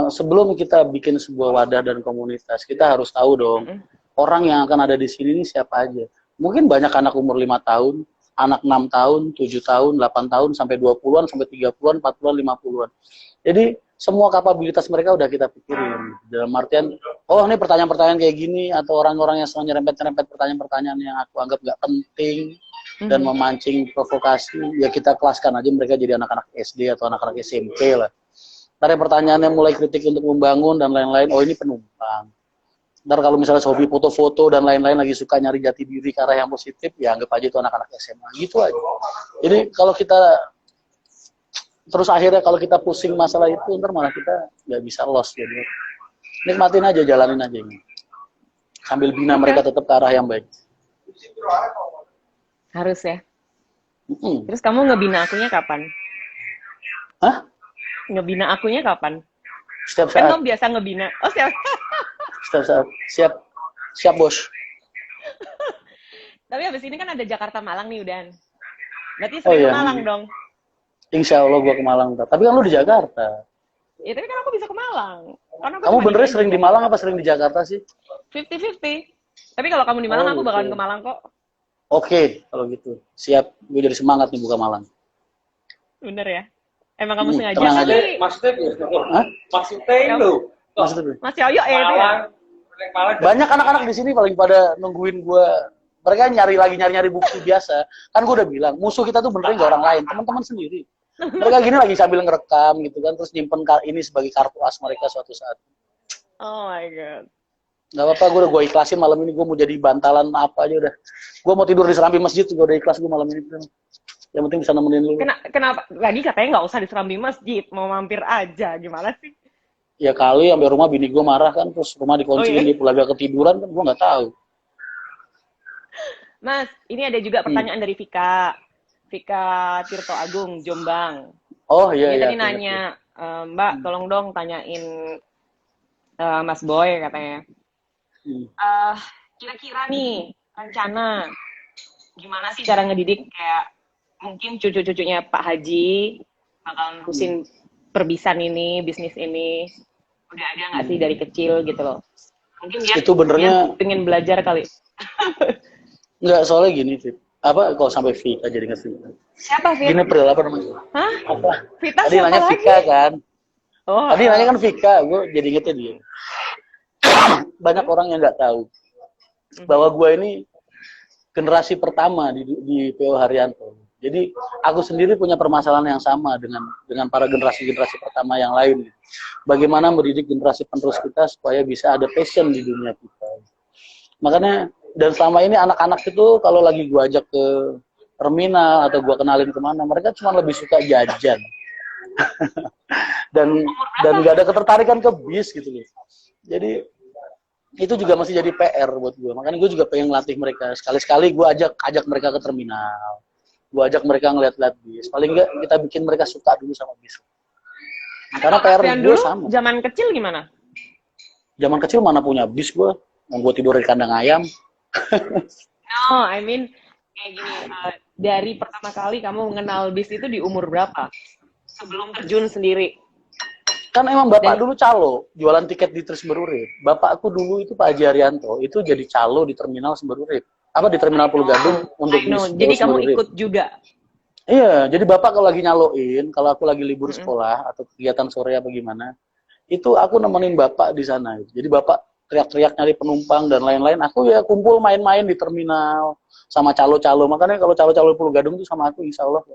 sebelum kita bikin sebuah wadah dan komunitas, kita harus tahu dong, orang yang akan ada di sini ini siapa aja. Mungkin banyak anak umur 5 tahun, anak 6 tahun, 7 tahun, 8 tahun, sampai 20-an, sampai 30-an, 40-an, 50-an. Jadi, semua kapabilitas mereka udah kita pikirin. Dalam artian, oh ini pertanyaan-pertanyaan kayak gini, atau orang-orang yang selalu nyerempet-nyerempet pertanyaan-pertanyaan yang aku anggap nggak penting, dan memancing provokasi, ya kita kelaskan aja mereka jadi anak-anak SD atau anak-anak SMP lah. Ntar pertanyaannya mulai kritik untuk membangun dan lain-lain, oh ini penumpang. Ntar kalau misalnya hobi foto-foto dan lain-lain lagi suka nyari jati diri ke arah yang positif, ya anggap aja itu anak-anak SMA, gitu aja. Jadi kalau kita, terus akhirnya kalau kita pusing masalah itu, ntar malah kita nggak bisa lost gitu. Nikmatin aja, jalanin aja ini. Sambil bina mereka tetap ke arah yang baik. Harus ya. Terus kamu ngebina akunya kapan? Hah? Ngebina akunya kapan? Setiap Kan saat. kamu biasa ngebina. Oh, siap. Setiap saat. Siap bos. Tapi habis ini kan ada Jakarta Malang nih Udan. Berarti sering ke Malang dong. Insya Allah gua ke Malang. Tapi kan lu di Jakarta. Ya tapi kan aku bisa ke Malang. Karena aku Kamu cuma benernya di sering di Malang apa sering di Jakarta sih? 50-50. Tapi kalau kamu di Malang, aku bakalan gitu. ke Malang kok. Oke, kalau gitu. Siap, gue jadi semangat nih buka Malang. Bener ya? Emang kamu sengaja tenang aja. tapi Maksudnya Hah? maksudnya lu Maksudnya? Mas Yoyo ya itu ya? Malang Banyak anak-anak di sini paling pada nungguin gue. Mereka nyari bukti biasa. Kan gue udah bilang, musuh kita tuh benernya nggak orang lain, teman-teman sendiri. Mereka gini lagi sambil ngerekam gitu kan, terus nyimpen ini sebagai kartu as mereka suatu saat. Oh my god. Gak apa-apa, gue ikhlasin malam ini, gue mau jadi bantalan apa aja udah. Gue mau tidur di serambi masjid, gue udah ikhlas gue malam ini. Yang penting bisa nemenin lu. Kenapa? Tadi katanya nggak usah di serambi masjid, mau mampir aja, gimana sih? Ya kali sampai rumah bini gue marah kan, terus rumah dikunciin, dia pulang ketiduran kan, gue nggak tahu. Mas, ini ada juga pertanyaan dari Vika Tirto Agung, Jombang. Oh iya. Dia tadi nanya, Mbak, tolong dong tanyain Mas Boy katanya. Kira-kira nih rencana gimana sih cara ngedidik kayak mungkin cucu-cucunya Pak Haji bakal nerusin perbisan ini, bisnis ini, udah ada nggak sih dari kecil gitu loh? Mungkin dia itu benernya pengen belajar kali. Nggak, soalnya gini Fit. Apa kok sampai Vika jadi nggak Vika? Siapa Fit? Gini Pril, apa namanya? Hah? Apa? Vita Tadi siapa nanya lagi? Vika kan? Oh, Tadi nanya kan Vika, gue jadi ingetnya dia. Banyak orang yang nggak tahu bahwa gue ini generasi pertama di PO Haryanto. Jadi aku sendiri punya permasalahan yang sama dengan para generasi-generasi pertama yang lain. Bagaimana mendidik generasi penerus kita supaya bisa ada passion di dunia kita. Makanya Dan selama ini anak-anak itu kalau lagi gua ajak ke terminal atau gua kenalin kemana, mereka cuma lebih suka jajan. dan nggak ada ketertarikan ke bis gitu loh. Jadi itu juga masih jadi PR buat gue. Makanya gue juga pengen latih mereka. Sekali-sekali gue ajak mereka ke terminal. Gue ajak mereka ngeliat-liat bis. Paling enggak kita bikin mereka suka dulu sama bis. Karena PR Yang gue dulu sama. zaman kecil gimana? Zaman kecil mana punya bis gue. Mau gue tidur di kandang ayam. No, I mean kayak gini. Dari pertama kali kamu mengenal bis itu di umur berapa? Sebelum terjun sendiri. Kan emang bapak dulu calo, jualan tiket di Tris Semberurit. Bapakku dulu itu Pak Haji Arianto, itu jadi calo di terminal Semberurit. Apa di terminal Pulau Gadung untuk bis. Jadi kamu Semberurit. ikut juga? Iya, jadi bapak kalau lagi nyaloin, kalau aku lagi libur sekolah atau kegiatan sore apa gimana, itu aku nemenin bapak di sana. Jadi bapak teriak-teriak nyari penumpang dan lain-lain. Aku ya kumpul main-main di terminal sama calo-calo. Makanya kalau calo-calo Pulau Gadung itu sama aku, insya Allah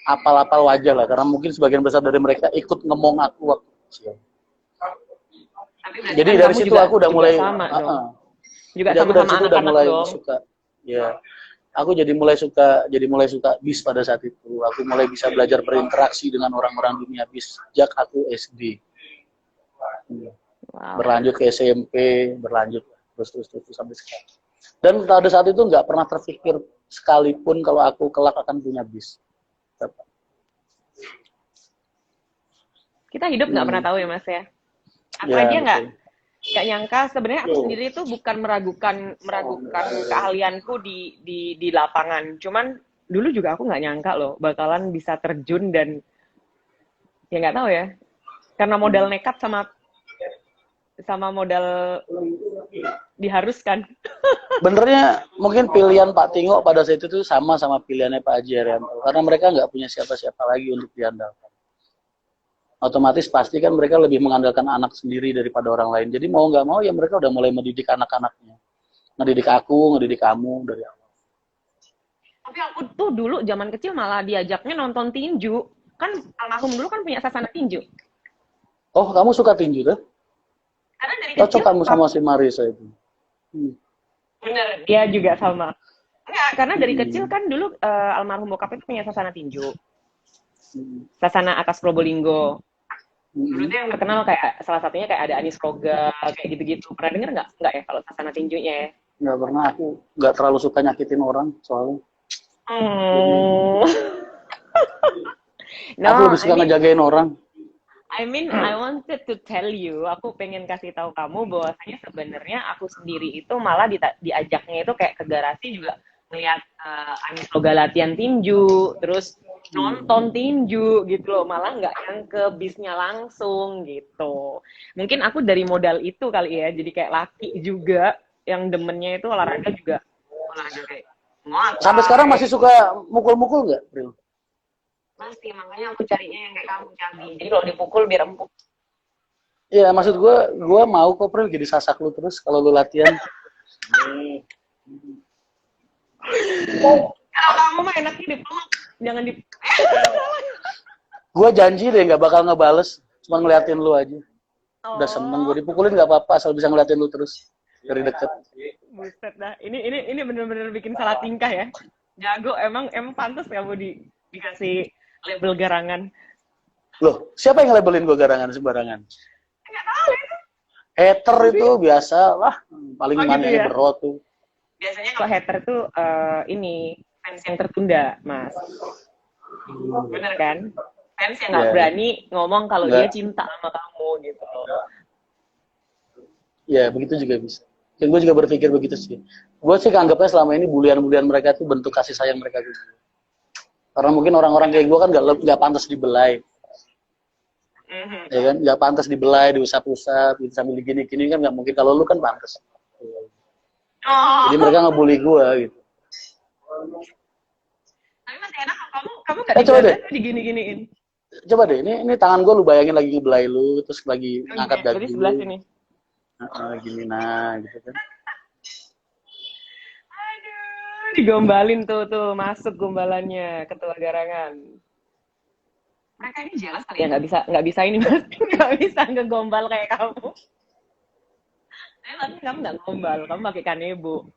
apal-apal wajah lah. Karena mungkin sebagian besar dari mereka ikut ngemong aku waktu kecil. Jadi dari situ aku udah mulai, juga jadi aku dari sama situ udah mulai dong. suka. Ya, aku jadi mulai suka bis pada saat itu. Aku mulai bisa belajar berinteraksi dengan orang-orang dunia bis sejak aku SD. Wow. Berlanjut ke SMP, berlanjut terus sampai sekarang. Dan pada saat itu nggak pernah terpikir sekalipun kalau aku kelak akan punya bis. Kita hidup nggak pernah tahu ya Mas ya. Aku Ya, aja nggak betul. nyangka sebenarnya aku sendiri itu bukan meragukan keahlianku di lapangan. Cuman dulu juga aku nggak nyangka loh bakalan bisa terjun dan ya nggak tahu ya. Karena modal nekat sama modal diharuskan. Benernya mungkin pilihan Pak Tingo pada saat itu sama pilihannya Pak Haji Arianto. Karena mereka nggak punya siapa-siapa lagi untuk diandalkan. Otomatis pasti kan mereka lebih mengandalkan anak sendiri daripada orang lain. Jadi mau nggak mau ya mereka udah mulai mendidik anak-anaknya. Ngedidik aku, ngedidik kamu dari awal. Tapi aku tuh dulu zaman kecil malah diajaknya nonton tinju. Kan almarhum dulu kan punya sasana tinju. Oh, kamu suka tinju tuh? Karena dari Cocok kecil kamu sama si Marisa itu. Bener, dia juga sama. Enggak, karena dari kecil kan dulu almarhum bokap itu punya sasana tinju. Sasana Atas Probolinggo. Dulu tuh yang terkenal kayak salah satunya kayak ada Anis Roga, kayak gitu-gitu. Pernah denger nggak? Nggak ya kalau sasana tinjunya ya? Nggak pernah, aku nggak terlalu suka nyakitin orang soalnya. No, aku lebih suka ngejagain orang. I wanted to tell you, aku pengen kasih tahu kamu bahwasanya sebenarnya aku sendiri itu malah diajaknya itu kayak ke garasi juga ngeliat Anis Roga latihan tinju, terus nonton tinju gitu loh, malah nggak yang ke bisnya langsung gitu. Mungkin aku dari modal itu kali ya, jadi kayak laki juga yang demennya itu olahraga juga. Olahraga kayak sampai sekarang masih suka mukul-mukul nggak, Pril? Masih, makanya aku carinya yang kayak kamu Cabi. Jadi kalau dipukul biar empuk. Iya, maksud gue mau kok Pril jadi sasak lu terus kalau lu latihan. Kalau kamu mah enaknya dipeluk, jangan di. Gue janji deh nggak bakal ngebales, cuma ngeliatin lu aja. Udah seneng gue dipukulin nggak apa-apa, asal bisa ngeliatin lu terus dari deket. Buset dah, ini bener-bener bikin salah tingkah ya. Jago, emang pantas kamu dikasih label garangan. Loh, siapa yang labelin gue garangan sembarangan? Nggak tahu itu. Hater itu biasa lah, paling gitu manianya ya? berot tuh. Biasanya kalau hater tuh ini fans yang tertunda, Mas. Bener kan? Fans yang nggak berani ngomong kalau dia cinta sama kamu gitu. Ya, begitu juga bisa. Dan gue juga berpikir begitu sih. Gue sih anggapnya selama ini bulian-bulian mereka itu bentuk kasih sayang mereka juga. Karena mungkin orang-orang kayak gue kan nggak pantas dibelai. Ya kan, nggak pantas dibelai, diusap-usap, gitu, sambil gini-gini kan nggak mungkin. Kalau lu kan pantas. Jadi mereka ngebully gue gitu. Tapi masih enak kamu nggak dibelai, digini-giniin. Coba deh, ini tangan gue lu bayangin lagi ngebelai lu, terus lagi ngangkat dagu. Berarti sebelah sini. Gini gitu kan. Aduh, digombalin tuh masuk gombalannya ketua garangan. Mereka ini jelas kali ya nggak bisa ini Mas, nggak bisa ngegombal kayak kamu. Tapi kamu nggak gombal, kamu pakai kanebo.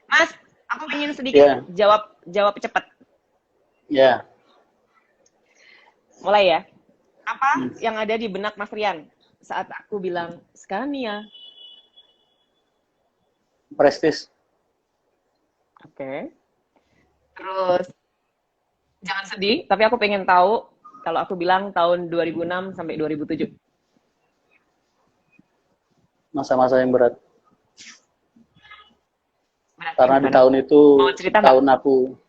Mas, aku ingin sedikit Ya, jawab cepat. ya. Mulai ya. Apa yang ada di benak Mas Rian saat aku bilang Scania? Prestis. Oke. Terus jangan sedih, tapi aku pengen tahu kalau aku bilang tahun 2006 sampai 2007. Masa-masa yang berat. Berarti Karena di gimana? tahun itu, Mau cerita nggak? tahun aku.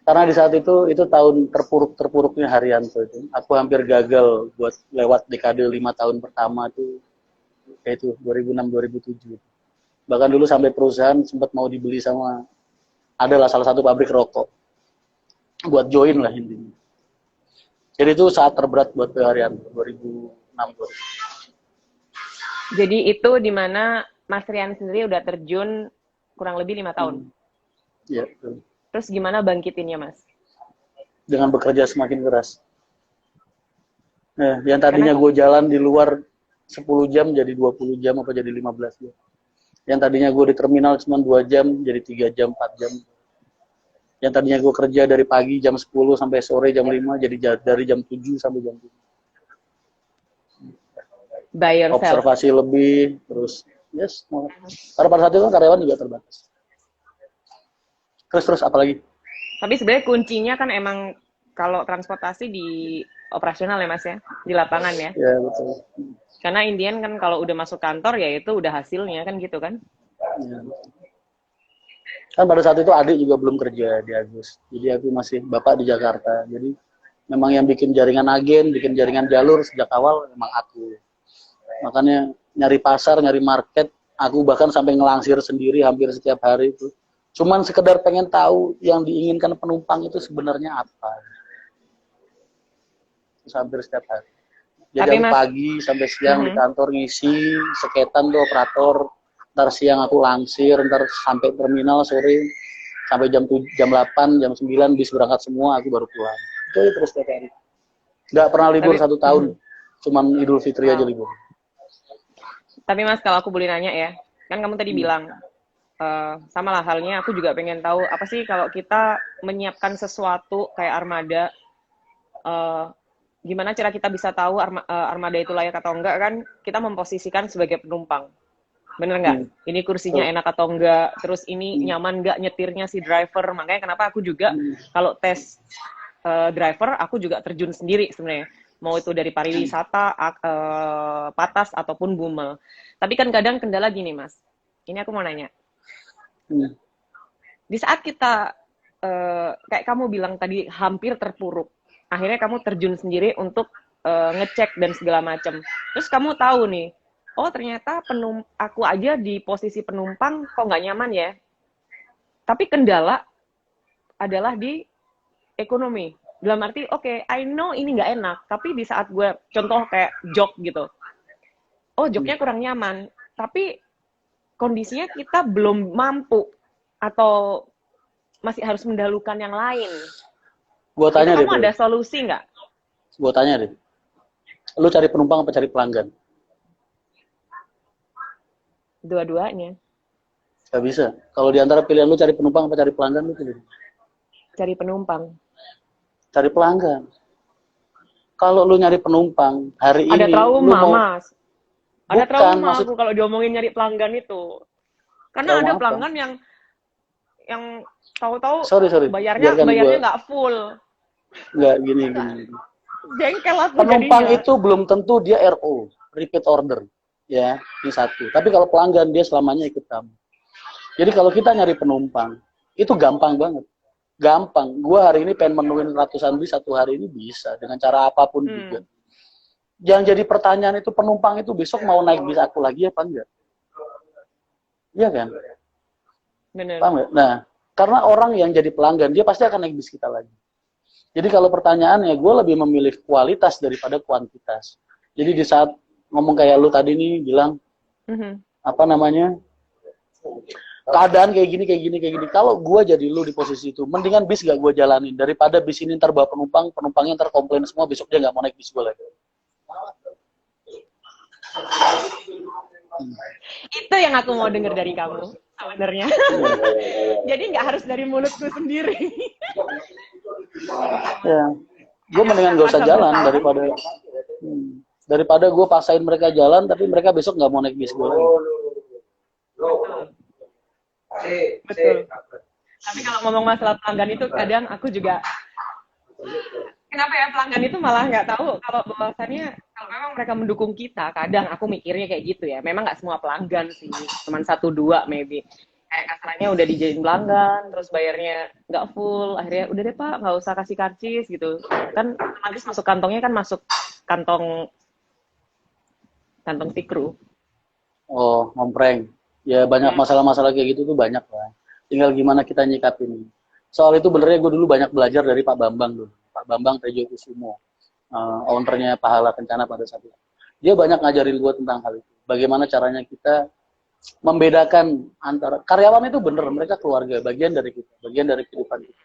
Karena di saat itu tahun terpuruknya Haryanto itu. Aku hampir gagal buat lewat dekade 5 tahun pertama itu, yaitu 2006-2007. Bahkan dulu sampai perusahaan sempat mau dibeli sama, adalah salah satu pabrik rokok. Buat join lah intinya. Jadi itu saat terberat buat Haryanto, 2006-2007. Jadi itu di mana Mas Rian sendiri udah terjun kurang lebih 5 tahun. Iya, betul. Terus gimana bangkitinnya, Mas? Dengan bekerja semakin keras. Nah, yang tadinya gue jalan di luar 10 jam jadi 20 jam apa jadi 15 jam. Yang tadinya gue di terminal cuma 2 jam jadi 3 jam, 4 jam. Yang tadinya gue kerja dari pagi jam 10 sampai sore jam 5 jadi dari jam 7 sampai jam 7. By yourself. Observasi lebih, terus yes. Karena pada saat itu kan karyawan juga terbatas. Terus apa lagi? Tapi sebenarnya kuncinya kan emang kalau transportasi di operasional ya Mas ya, di lapangan ya. Ya betul. Karena Indian kan kalau udah masuk kantor ya itu udah hasilnya kan gitu kan. Ya. Kan pada saat itu adik juga belum kerja di Agus. Jadi aku masih bapak di Jakarta. Jadi memang yang bikin jaringan agen, bikin jaringan jalur sejak awal memang aku. Makanya nyari pasar, nyari market, aku bahkan sampai ngelangsir sendiri hampir setiap hari itu. Cuman sekedar pengen tahu yang diinginkan penumpang itu sebenarnya apa. Terus hampir setiap hari. Jadi Tapi, aku Mas, pagi sampai siang di kantor ngisi, seketan tuh operator. Ntar siang aku langsir, ntar sampai terminal sore, sampai jam 8, jam 9 bis berangkat semua, aku baru pulang. Itu aja terus setiap hari. Nggak pernah libur 1 tahun, cuman Idul Fitri aja libur. Tapi Mas, kalau aku boleh nanya ya, kan kamu tadi bilang, sama lah halnya, aku juga pengen tahu, apa sih kalau kita menyiapkan sesuatu kayak armada, gimana cara kita bisa tahu armada itu layak atau enggak kan, kita memposisikan sebagai penumpang. Bener nggak? Ini kursinya enak atau enggak, terus ini nyaman nggak nyetirnya si driver, makanya kenapa aku juga, kalau tes driver, aku juga terjun sendiri sebenarnya. Mau itu dari pariwisata, Patas, ataupun Bumel. Tapi kan kadang kendala gini, Mas. Ini aku mau nanya. Di saat kita, kayak kamu bilang tadi, hampir terpuruk. Akhirnya kamu terjun sendiri untuk ngecek dan segala macam. Terus kamu tahu nih, oh ternyata aku aja di posisi penumpang kok nggak nyaman ya. Tapi kendala adalah di ekonomi. Dalam arti, oke, I know ini nggak enak, tapi di saat gue, contoh kayak jok gitu, oh joknya kurang nyaman, tapi kondisinya kita belum mampu, atau masih harus mendahulukan yang lain. Gua tanya itu deh, kamu ada solusi nggak? Gua tanya deh, lu cari penumpang apa cari pelanggan? Dua-duanya. Gak bisa. Kalau di antara pilihan lu cari penumpang apa cari pelanggan, lu pilih. Cari penumpang. Cari pelanggan. Kalau lu nyari penumpang hari ada ini, trauma, lu mau... Mas. Ada Bukan, trauma maksud... aku kalau diomongin nyari pelanggan itu. Karena trauma ada apa? pelanggan yang tahu-tahu Sorry. bayarnya nggak full. Nggak gini. Jengkel aku Penumpang jadinya. itu belum tentu dia RO, repeat order. Ya, ini satu. Tapi kalau pelanggan dia selamanya ikut kamu. Jadi kalau kita nyari penumpang, itu gampang banget. Gampang. Gua hari ini pengen menuin ratusan bis satu hari ini bisa dengan cara apapun juga. Yang jadi pertanyaan itu penumpang itu besok mau naik bis aku lagi apa enggak? Iya kan? Bener. Paham nggak? Nah, karena orang yang jadi pelanggan dia pasti akan naik bis kita lagi. Jadi kalau pertanyaannya, gue lebih memilih kualitas daripada kuantitas. Jadi di saat ngomong kayak lu tadi nih bilang apa namanya? Keadaan kayak gini. Kalau gue jadi lu di posisi itu, mendingan bis gak gue jalanin daripada bis ini ntar bawa penumpangnya ntar komplain semua, besok dia nggak mau naik bis gue lagi. Itu yang aku mau dengar dari kamu sebenarnya. Jadi nggak harus dari mulutku sendiri. Ya, gue mendingan gak usah jalan daripada gue paksain mereka jalan tapi mereka besok nggak mau naik bis gue lagi. Betul. Tapi kalau ngomong masalah pelanggan itu kadang aku juga kenapa ya pelanggan itu malah nggak tahu kalau bahwasannya kalau memang mereka mendukung kita, kadang aku mikirnya kayak gitu ya. Memang nggak semua pelanggan sih, cuman 1-2 maybe. Kayak kasarnya udah dijadiin pelanggan, terus bayarnya nggak full, akhirnya udah deh Pak, nggak usah kasih karcis gitu. Kan otomatis masuk kantongnya kan masuk kantong tikru. Oh, ngompreng. Ya banyak masalah-masalah kayak gitu tuh banyak lah. Tinggal gimana kita nyikapin. Soal itu benernya gue dulu banyak belajar dari Pak Bambang dulu. Pak Bambang Tejo Kusumo, ownernya Pahala Kencana pada saat itu. Dia banyak ngajarin gue tentang hal itu. Bagaimana caranya kita membedakan antara karyawan itu bener, mereka keluarga, bagian dari kita, bagian dari kehidupan kita.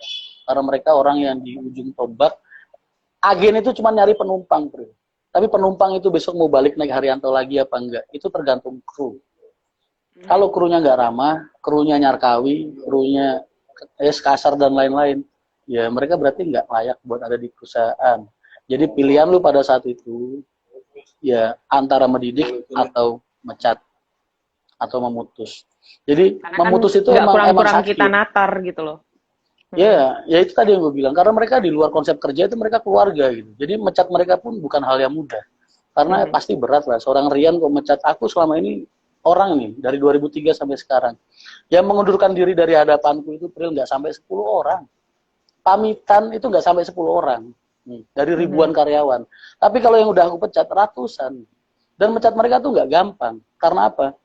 Karena mereka orang yang di ujung tombak. Agen itu cuma nyari penumpang, bro. Tapi penumpang itu besok mau balik naik Haryanto lagi apa enggak, itu tergantung kru. Kalau krunya nggak ramah, krunya nyarkawi, krunya kasar dan lain-lain, ya mereka berarti nggak layak buat ada di perusahaan. Jadi pilihan lu pada saat itu, ya antara mendidik atau mecat atau memutus. Jadi Karena memutus kan itu nggak emang kurang-kurang sakit. kita natar gitu loh. Ya, ya itu tadi yang gue bilang. Karena mereka di luar konsep kerja itu mereka keluarga gitu. Jadi mecat mereka pun bukan hal yang mudah. Karena pasti berat lah. Seorang Rian kok mecat aku selama ini orang nih dari 2003 sampai sekarang. Yang mengundurkan diri dari hadapanku itu Pril nggak sampai 10 orang. Pamitan itu nggak sampai 10 orang. Dari ribuan karyawan. Tapi kalau yang udah aku pecat ratusan. Dan mecat mereka tuh nggak gampang. Karena apa?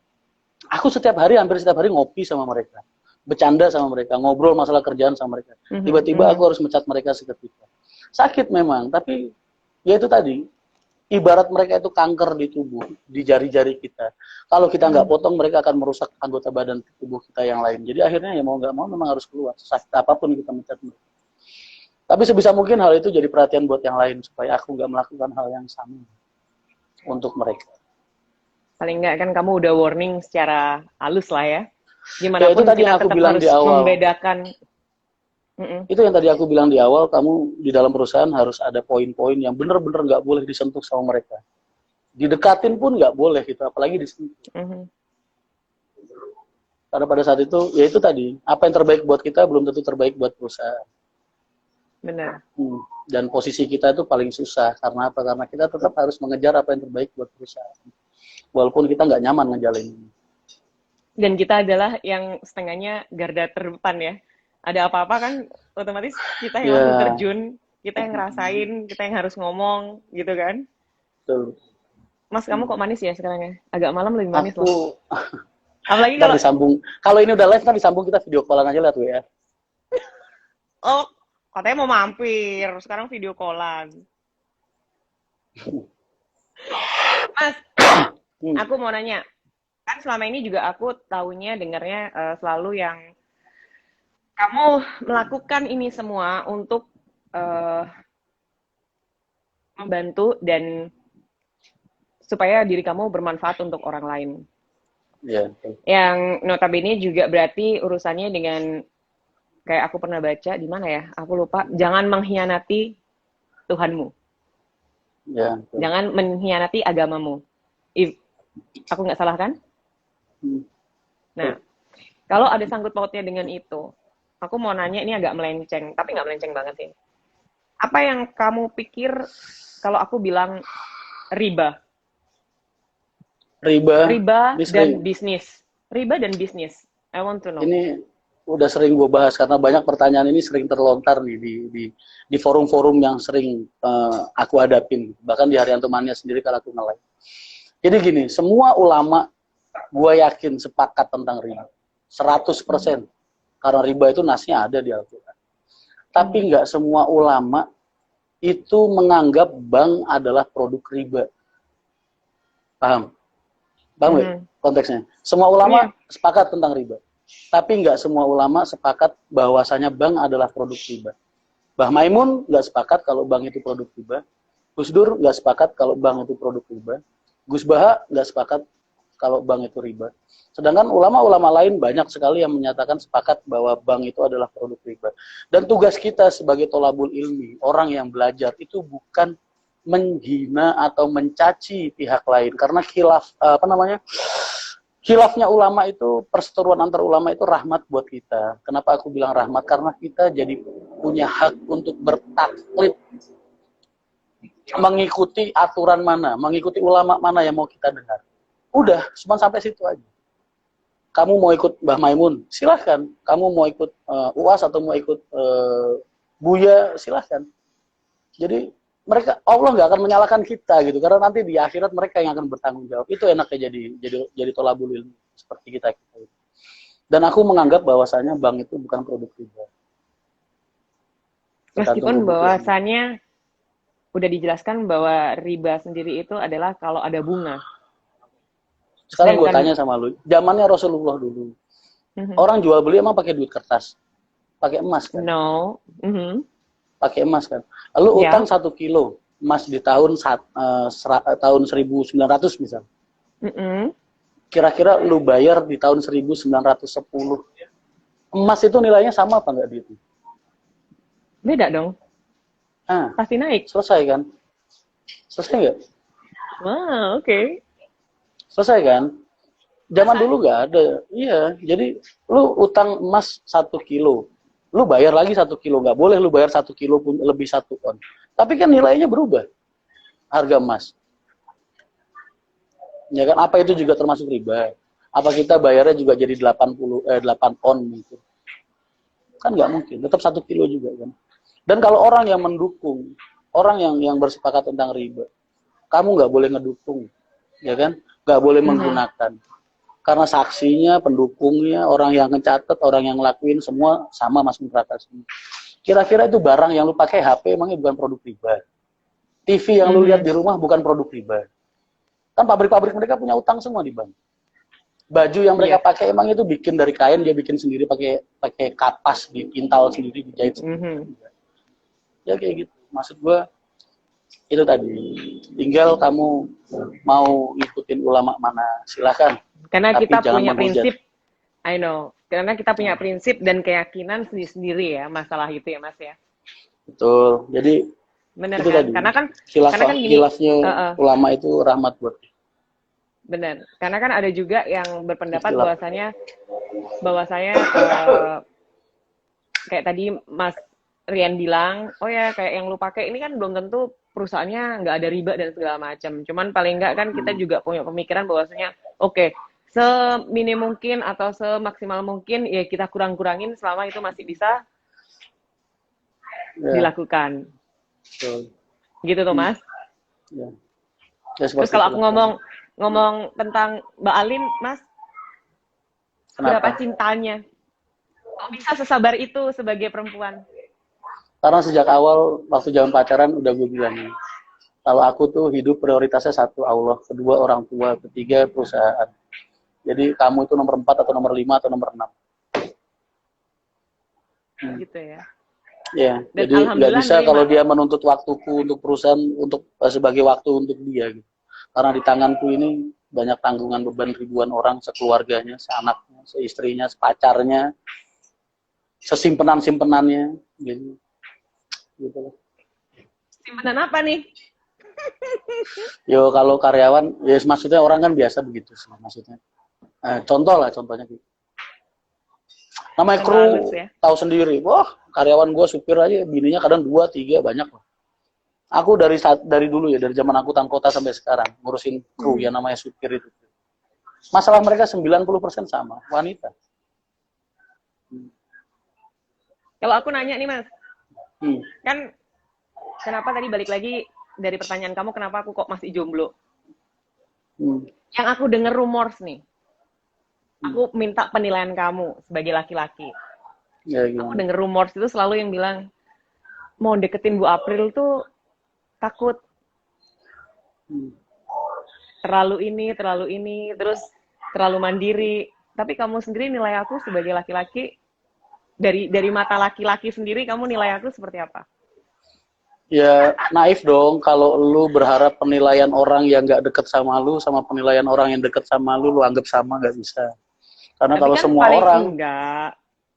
Aku hampir setiap hari ngopi sama mereka. Bercanda sama mereka, ngobrol masalah kerjaan sama mereka. Tiba-tiba aku harus mecat mereka seketika. Sakit memang, tapi ya itu tadi, ibarat mereka itu kanker di tubuh, di jari-jari kita. Kalau kita nggak potong, mereka akan merusak anggota badan tubuh kita yang lain. Jadi akhirnya ya mau nggak mau memang harus keluar. Sakit apapun kita mecat mereka. Tapi sebisa mungkin hal itu jadi perhatian buat yang lain, supaya aku nggak melakukan hal yang sama untuk mereka. Paling nggak kan kamu udah warning secara halus lah ya. Gimana Ya, itu pun tadi kita yang aku tetap bilang harus di awal. membedakan. Itu yang tadi aku bilang di awal, kamu di dalam perusahaan harus ada poin-poin yang benar-benar nggak boleh disentuh sama mereka. Didekatin pun nggak boleh gitu, apalagi disentuh. Karena pada saat itu, ya itu tadi, apa yang terbaik buat kita belum tentu terbaik buat perusahaan. Benar. Dan posisi kita itu paling susah. Karena apa? Karena kita tetap harus mengejar apa yang terbaik buat perusahaan. Walaupun kita nggak nyaman ngejalanin. Dan kita adalah yang setengahnya garda terdepan ya. Ada apa-apa kan otomatis kita yang langsung terjun, kita yang ngerasain, kita yang harus ngomong gitu kan. Betul. Mas, kamu kok manis ya sekarang ya? Agak malam lebih manis Aku loh. Apalagi ntar kalau disambung. Kalau ini udah live, ntar disambung kita video callan aja lihat WA. oh, katanya mau mampir, sekarang video callan. Mas, aku mau nanya. Kan selama ini juga aku taunya dengarnya selalu yang kamu melakukan ini semua untuk membantu dan supaya diri kamu bermanfaat untuk orang lain. Iya. Yang notabene juga berarti urusannya dengan kayak aku pernah baca di mana ya? Aku lupa. Jangan mengkhianati Tuhanmu. Ya. Jangan mengkhianati agamamu. Aku nggak salah kan? Nah, kalau ada sangkut pautnya dengan itu, aku mau nanya ini agak melenceng, tapi nggak melenceng banget sih. Apa yang kamu pikir kalau aku bilang riba? Riba dan bisnis. Riba dan bisnis. I want to know. Ini udah sering gue bahas karena banyak pertanyaan ini sering terlontar nih di forum-forum yang sering aku hadapin. Bahkan di Haryanto Mania sendiri kalau aku nge-live. Jadi gini, semua ulama gue yakin sepakat tentang riba. 100%. Karena riba itu nasnya ada di Al-Quran. Tapi nggak semua ulama itu menganggap bank adalah produk riba. Paham? Paham nggak konteksnya? Semua ulama sepakat tentang riba. Tapi nggak semua ulama sepakat bahwasanya bank adalah produk riba. Mbah Maimun nggak sepakat kalau bank itu produk riba. Gus Dur nggak sepakat kalau bank itu produk riba. Gus Baha nggak sepakat kalau bank itu riba. Sedangkan ulama-ulama lain banyak sekali yang menyatakan sepakat bahwa bank itu adalah produk riba. Dan tugas kita sebagai tolabul ilmi, orang yang belajar itu bukan menghina atau mencaci pihak lain, karena khilafnya ulama itu, perseteruan antar ulama itu rahmat buat kita. Kenapa aku bilang rahmat? Karena kita jadi punya hak untuk bertaklid, mengikuti aturan mana, mengikuti ulama mana yang mau kita dengar. Udah, cuma sampai situ aja. Kamu mau ikut Mbah Maimun, silahkan. Kamu mau ikut UAS atau mau ikut Buya, silahkan. Jadi Allah nggak akan menyalahkan kita gitu, karena nanti di akhirat mereka yang akan bertanggung jawab. Itu enaknya jadi tolabul ilmi seperti kita. Dan aku menganggap bahwasanya bank itu bukan produk riba. Meskipun bahwasannya udah dijelaskan bahwa riba sendiri itu adalah kalau ada bunga. Sekarang gue tanya sama lu, zamannya Rasulullah dulu, orang jual beli emang pakai duit kertas, pakai emas kan? No. Pakai emas kan? Lalu utang 1 kilo emas di tahun 1900 misal. Kira-kira lu bayar di tahun 1910, emas itu nilainya sama apa enggak gitu? Beda dong. Pasti naik. Selesai kan? Selesai nggak? Wah, oke. Selesai kan? Zaman dulu nggak ada. Iya, jadi lu utang emas 1 kilo, lu bayar lagi 1 kilo. Nggak boleh lu bayar 1 kilo pun lebih 1 on. Tapi kan nilainya berubah, harga emas. Ya kan? Apa itu juga termasuk riba? Apa kita bayarnya juga jadi 8 on gitu? Kan nggak mungkin. Tetap 1 kilo juga kan. Dan kalau orang yang mendukung, orang yang bersepakat tentang riba, kamu nggak boleh ngedukung, ya kan? Nggak boleh menggunakan, karena saksinya, pendukungnya, orang yang ngecatet, orang yang ngelakuin, semua sama masuk neraka semua. Kira-kira itu barang yang lu pakai HP emangnya bukan produk riba? TV yang lu lihat di rumah bukan produk riba? Kan pabrik-pabrik mereka punya utang semua di bank. Baju yang mereka pakai emang itu bikin dari kain, dia bikin sendiri pakai kapas, dipintal sendiri, dijahit sendiri. Ya kayak gitu. Maksud gua itu tadi, tinggal kamu mau ngikutin ulama mana, silahkan. Karena tapi kita punya menghujat. prinsip, I know, karena kita punya prinsip dan keyakinan sendiri-sendiri ya, masalah itu ya Mas ya. Betul, jadi Bener itu kan? tadi, Karena kan gini, khilafnya ulama itu rahmat buat. Benar, karena kan ada juga yang berpendapat bahwasanya kayak tadi Mas Rian bilang, oh ya kayak yang lu pakai ini kan belum tentu perusahaannya nggak ada riba dan segala macam. Cuman paling nggak kan kita juga punya pemikiran bahwasanya oke, seminim mungkin atau semaksimal mungkin ya kita kurang-kurangin selama itu masih bisa dilakukan. Gitu tuh Mas. Ya. Terus kalau aku ngomong tentang Mbak Alin, Mas, berapa cintanya? Kok bisa sesabar itu sebagai perempuan? Karena sejak awal waktu zaman pacaran udah gue bilang, kalau aku tuh hidup prioritasnya 1 Allah, kedua orang tua, ketiga perusahaan. Jadi kamu itu nomor 4 atau nomor 5 atau nomor 6. Gitu ya. Ya, dan jadi nggak bisa kalau dia menuntut waktuku untuk perusahaan untuk sebagai waktu untuk dia gitu. Karena di tanganku ini banyak tanggungan beban ribuan orang, sekeluarganya, seanaknya, seistrinya, sepacarnya, sesimpenan-simpenannya gitu. Gitu. Simpanan apa nih? Yo kalau karyawan, ya maksudnya orang kan biasa begitu sih maksudnya. Contohnya gitu. Namanya kru, tahu sendiri. Wah, karyawan gue supir aja, bininya kadang 2, 3, banyak lah. Aku dari dulu ya, dari zaman aku kota sampai sekarang, ngurusin kru yang namanya supir itu. Masalah mereka 90% sama, wanita. Kalau aku nanya nih Mas, kan kenapa tadi balik lagi dari pertanyaan kamu, kenapa aku kok masih jomblo? Yang aku denger rumors nih, aku minta penilaian kamu sebagai laki-laki. Ya, aku denger rumors itu selalu yang bilang, mau deketin Bu April tuh takut. Terlalu ini, terus terlalu mandiri. Tapi kamu sendiri nilai aku sebagai laki-laki, dari mata laki-laki sendiri, kamu nilai aku seperti apa? Ya naif dong kalau lu berharap penilaian orang yang nggak deket sama lu sama penilaian orang yang deket sama lu anggap sama, nggak bisa. Karena Tapi kalau kan semua orang,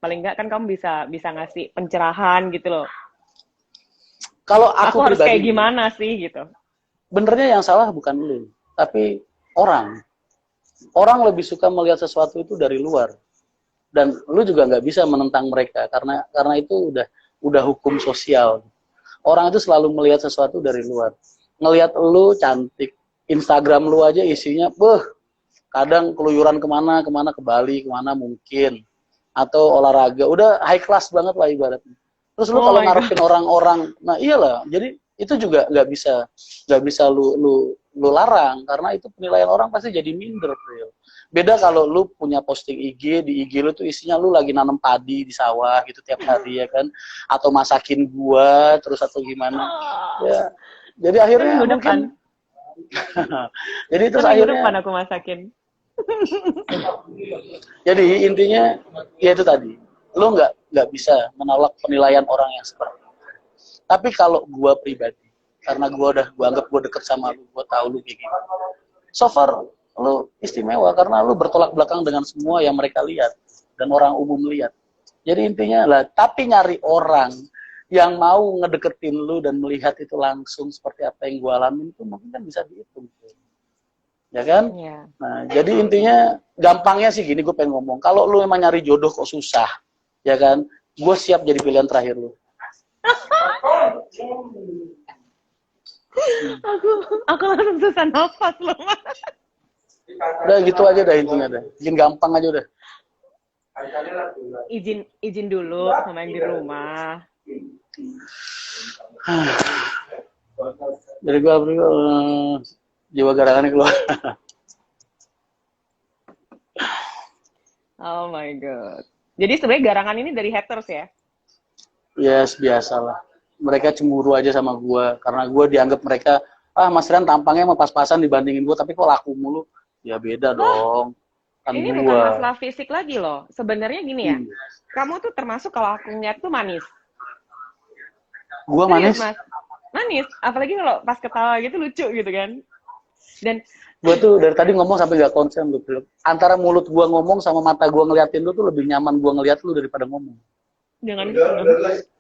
paling enggak kan kamu bisa bisa ngasih pencerahan gitu loh. kalau Aku aku harus kayak pribadi, gimana sih gitu. benernya yang salah bukan lu, tapi orang. Orang lebih suka melihat sesuatu itu dari luar. Dan lu juga nggak bisa menentang mereka karena itu udah hukum sosial. Orang itu selalu melihat sesuatu dari luar. Ngelihat lu cantik, Instagram lu aja isinya, kadang keluyuran kemana, kemana ke Bali, kemana mungkin, atau olahraga, udah high class banget lah ibaratnya. Terus lu Oh kalau my god. ngarepin orang-orang, nah iyalah, jadi itu juga nggak bisa lu larang karena itu penilaian orang pasti jadi minder, bro. Beda kalau lu punya posting IG, di IG lu tuh isinya lu lagi nanam padi di sawah gitu tiap hari ya kan, atau masakin gua terus atau gimana ya. Jadi Kan akhirnya minggu depan. mungkin jadi Kan terus minggu akhirnya depan aku masakin. jadi intinya ya itu tadi, lu nggak bisa menolak penilaian orang yang seperti itu. Tapi kalau gua pribadi, karena gua anggap gua deket sama lu, gua tahu lu kayak gimana. So far lu istimewa karena lu bertolak belakang dengan semua yang mereka lihat dan orang umum lihat. Jadi intinya lah, tapi nyari orang yang mau ngedeketin lu dan melihat itu langsung seperti apa yang gua alamin itu mungkin kan bisa dihitung. Ya kan? Iya. Nah, jadi intinya gampangnya sih gini, gue pengen ngomong. Kalau lu emang nyari jodoh kok susah, ya kan? Gue siap jadi pilihan terakhir lu. Aku langsung susah nafas loh, Mas. Udah gitu aja dah intinya dah. Bikin gampang aja udah. Izin dulu sama yang di rumah. Jadi gue jiwa garangannya keluar. Oh my god. Jadi sebenarnya garangan ini dari haters ya? Yes, biasalah. Mereka cemburu aja sama gue karena gue dianggap mereka, Mas Rian tampangnya mau pas-pasan dibandingin gue, tapi kok laku mulu. Ya beda dong. Kan Ini gue. bukan masalah fisik lagi loh. Sebenarnya gini ya. Kamu tuh termasuk kalau aku ngeliat tuh manis. Gue Serius, manis. Mas. Manis. Apalagi kalau pas ketawa gitu lucu gitu kan. Dan Gue tuh dari tadi ngomong sampai gak konsen lu. Antara mulut gue ngomong sama mata gue ngeliatin lu tuh lebih nyaman gue ngeliat lu daripada ngomong. jangan gitu dong.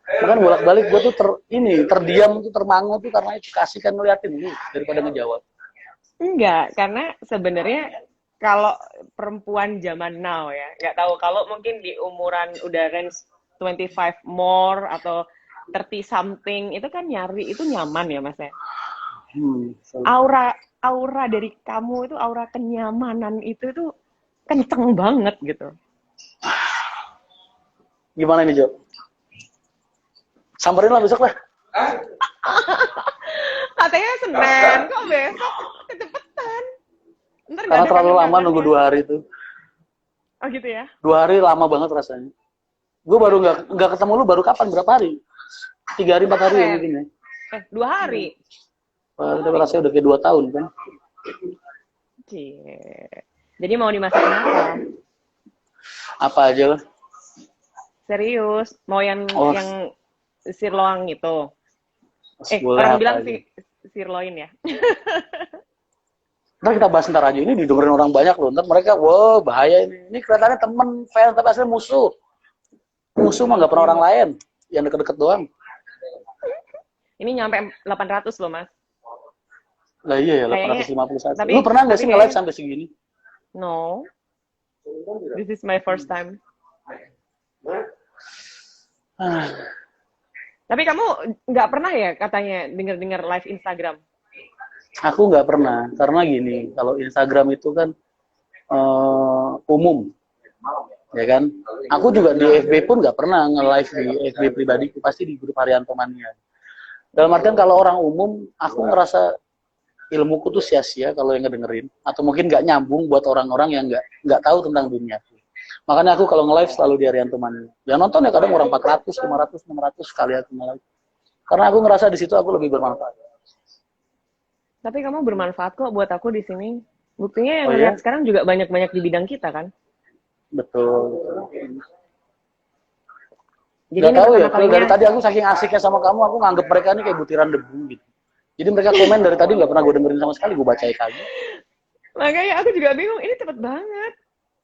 Bahkan bolak-balik gue tuh terdiam tuh termangu tuh karena itu kasihkan ngeliatin lu daripada ngejawab. Enggak, karena sebenarnya kalau perempuan zaman now ya, nggak tahu kalau mungkin di umuran udah range 25 more atau 30 something itu kan nyari itu nyaman ya Mas ya. Aura dari kamu itu aura kenyamanan itu tuh kenceng banget gitu. Gimana nih Jo? Samperin lah besok lah. Katanya Senin, kok besok kecepetan. Ntar nggak Karena ada terlalu lama kangen-kangennya. nunggu 2 hari tuh. Oh gitu ya? 2 hari lama banget rasanya. Gue baru nggak ketemu lu baru kapan? Berapa hari? 3 hari 4 hari ya mungkin ya. 2 hari. Tapi rasanya udah kayak 2 tahun kan. Cie. Jadi mau dimasakin apa? Apa aja lah. Serius, mau yang Oh. yang sirloin itu. Boleh Orang apa bilang aja. sirloin ya. Ntar kita bahas ntar aja. Ini didengerin orang banyak loh. Ntar mereka, wah bahaya ini. Ini kelihatannya temen, fans, tapi aslinya musuh. Musuh mah nggak pernah orang lain. Yang deket-deket doang. Ini nyampe 800 loh, Mas. Lah iya ya, Kayaknya- 851. tapi- Lu pernah nggak tapi sih nge-live kayaknya- sampai segini? No. This is my first time. Tapi kamu nggak pernah ya katanya denger-denger live Instagram? Aku nggak pernah. Karena gini, kalau Instagram itu kan umum. Ya kan? Aku juga di FB pun nggak pernah nge-live di FB pribadi. Pasti di grup Haryanto Mania. Dalam artian kalau orang umum, aku ngerasa ilmuku tuh sia-sia kalau yang ngedengerin. Atau mungkin nggak nyambung buat orang-orang yang nggak tahu tentang dunia. Makanya aku kalau nge-live selalu di Haryanto Mania. Yang nonton ya kadang orang 400, 500, 600 kali aku nge-live. Karena aku ngerasa di situ aku lebih bermanfaat. Tapi kamu bermanfaat kok buat aku di sini. Buktinya yang Oh, iya? lihat sekarang juga banyak-banyak di bidang kita kan? Betul. Jadi Gak ini tahu ya, pertama kalau dari kalinya. tadi aku saking asiknya sama kamu, aku nganggep mereka ini kayak butiran debu gitu. Jadi mereka komen dari tadi nggak pernah gue dengerin sama sekali, gue bacain lagi. Makanya aku juga bingung, ini cepet banget.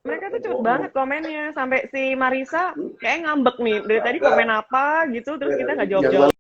Mereka tuh cepet banget komennya. Sampai si Marisa kayak ngambek nih. Dari tadi komen apa gitu, terus kita nggak Ya, jawab-jawab.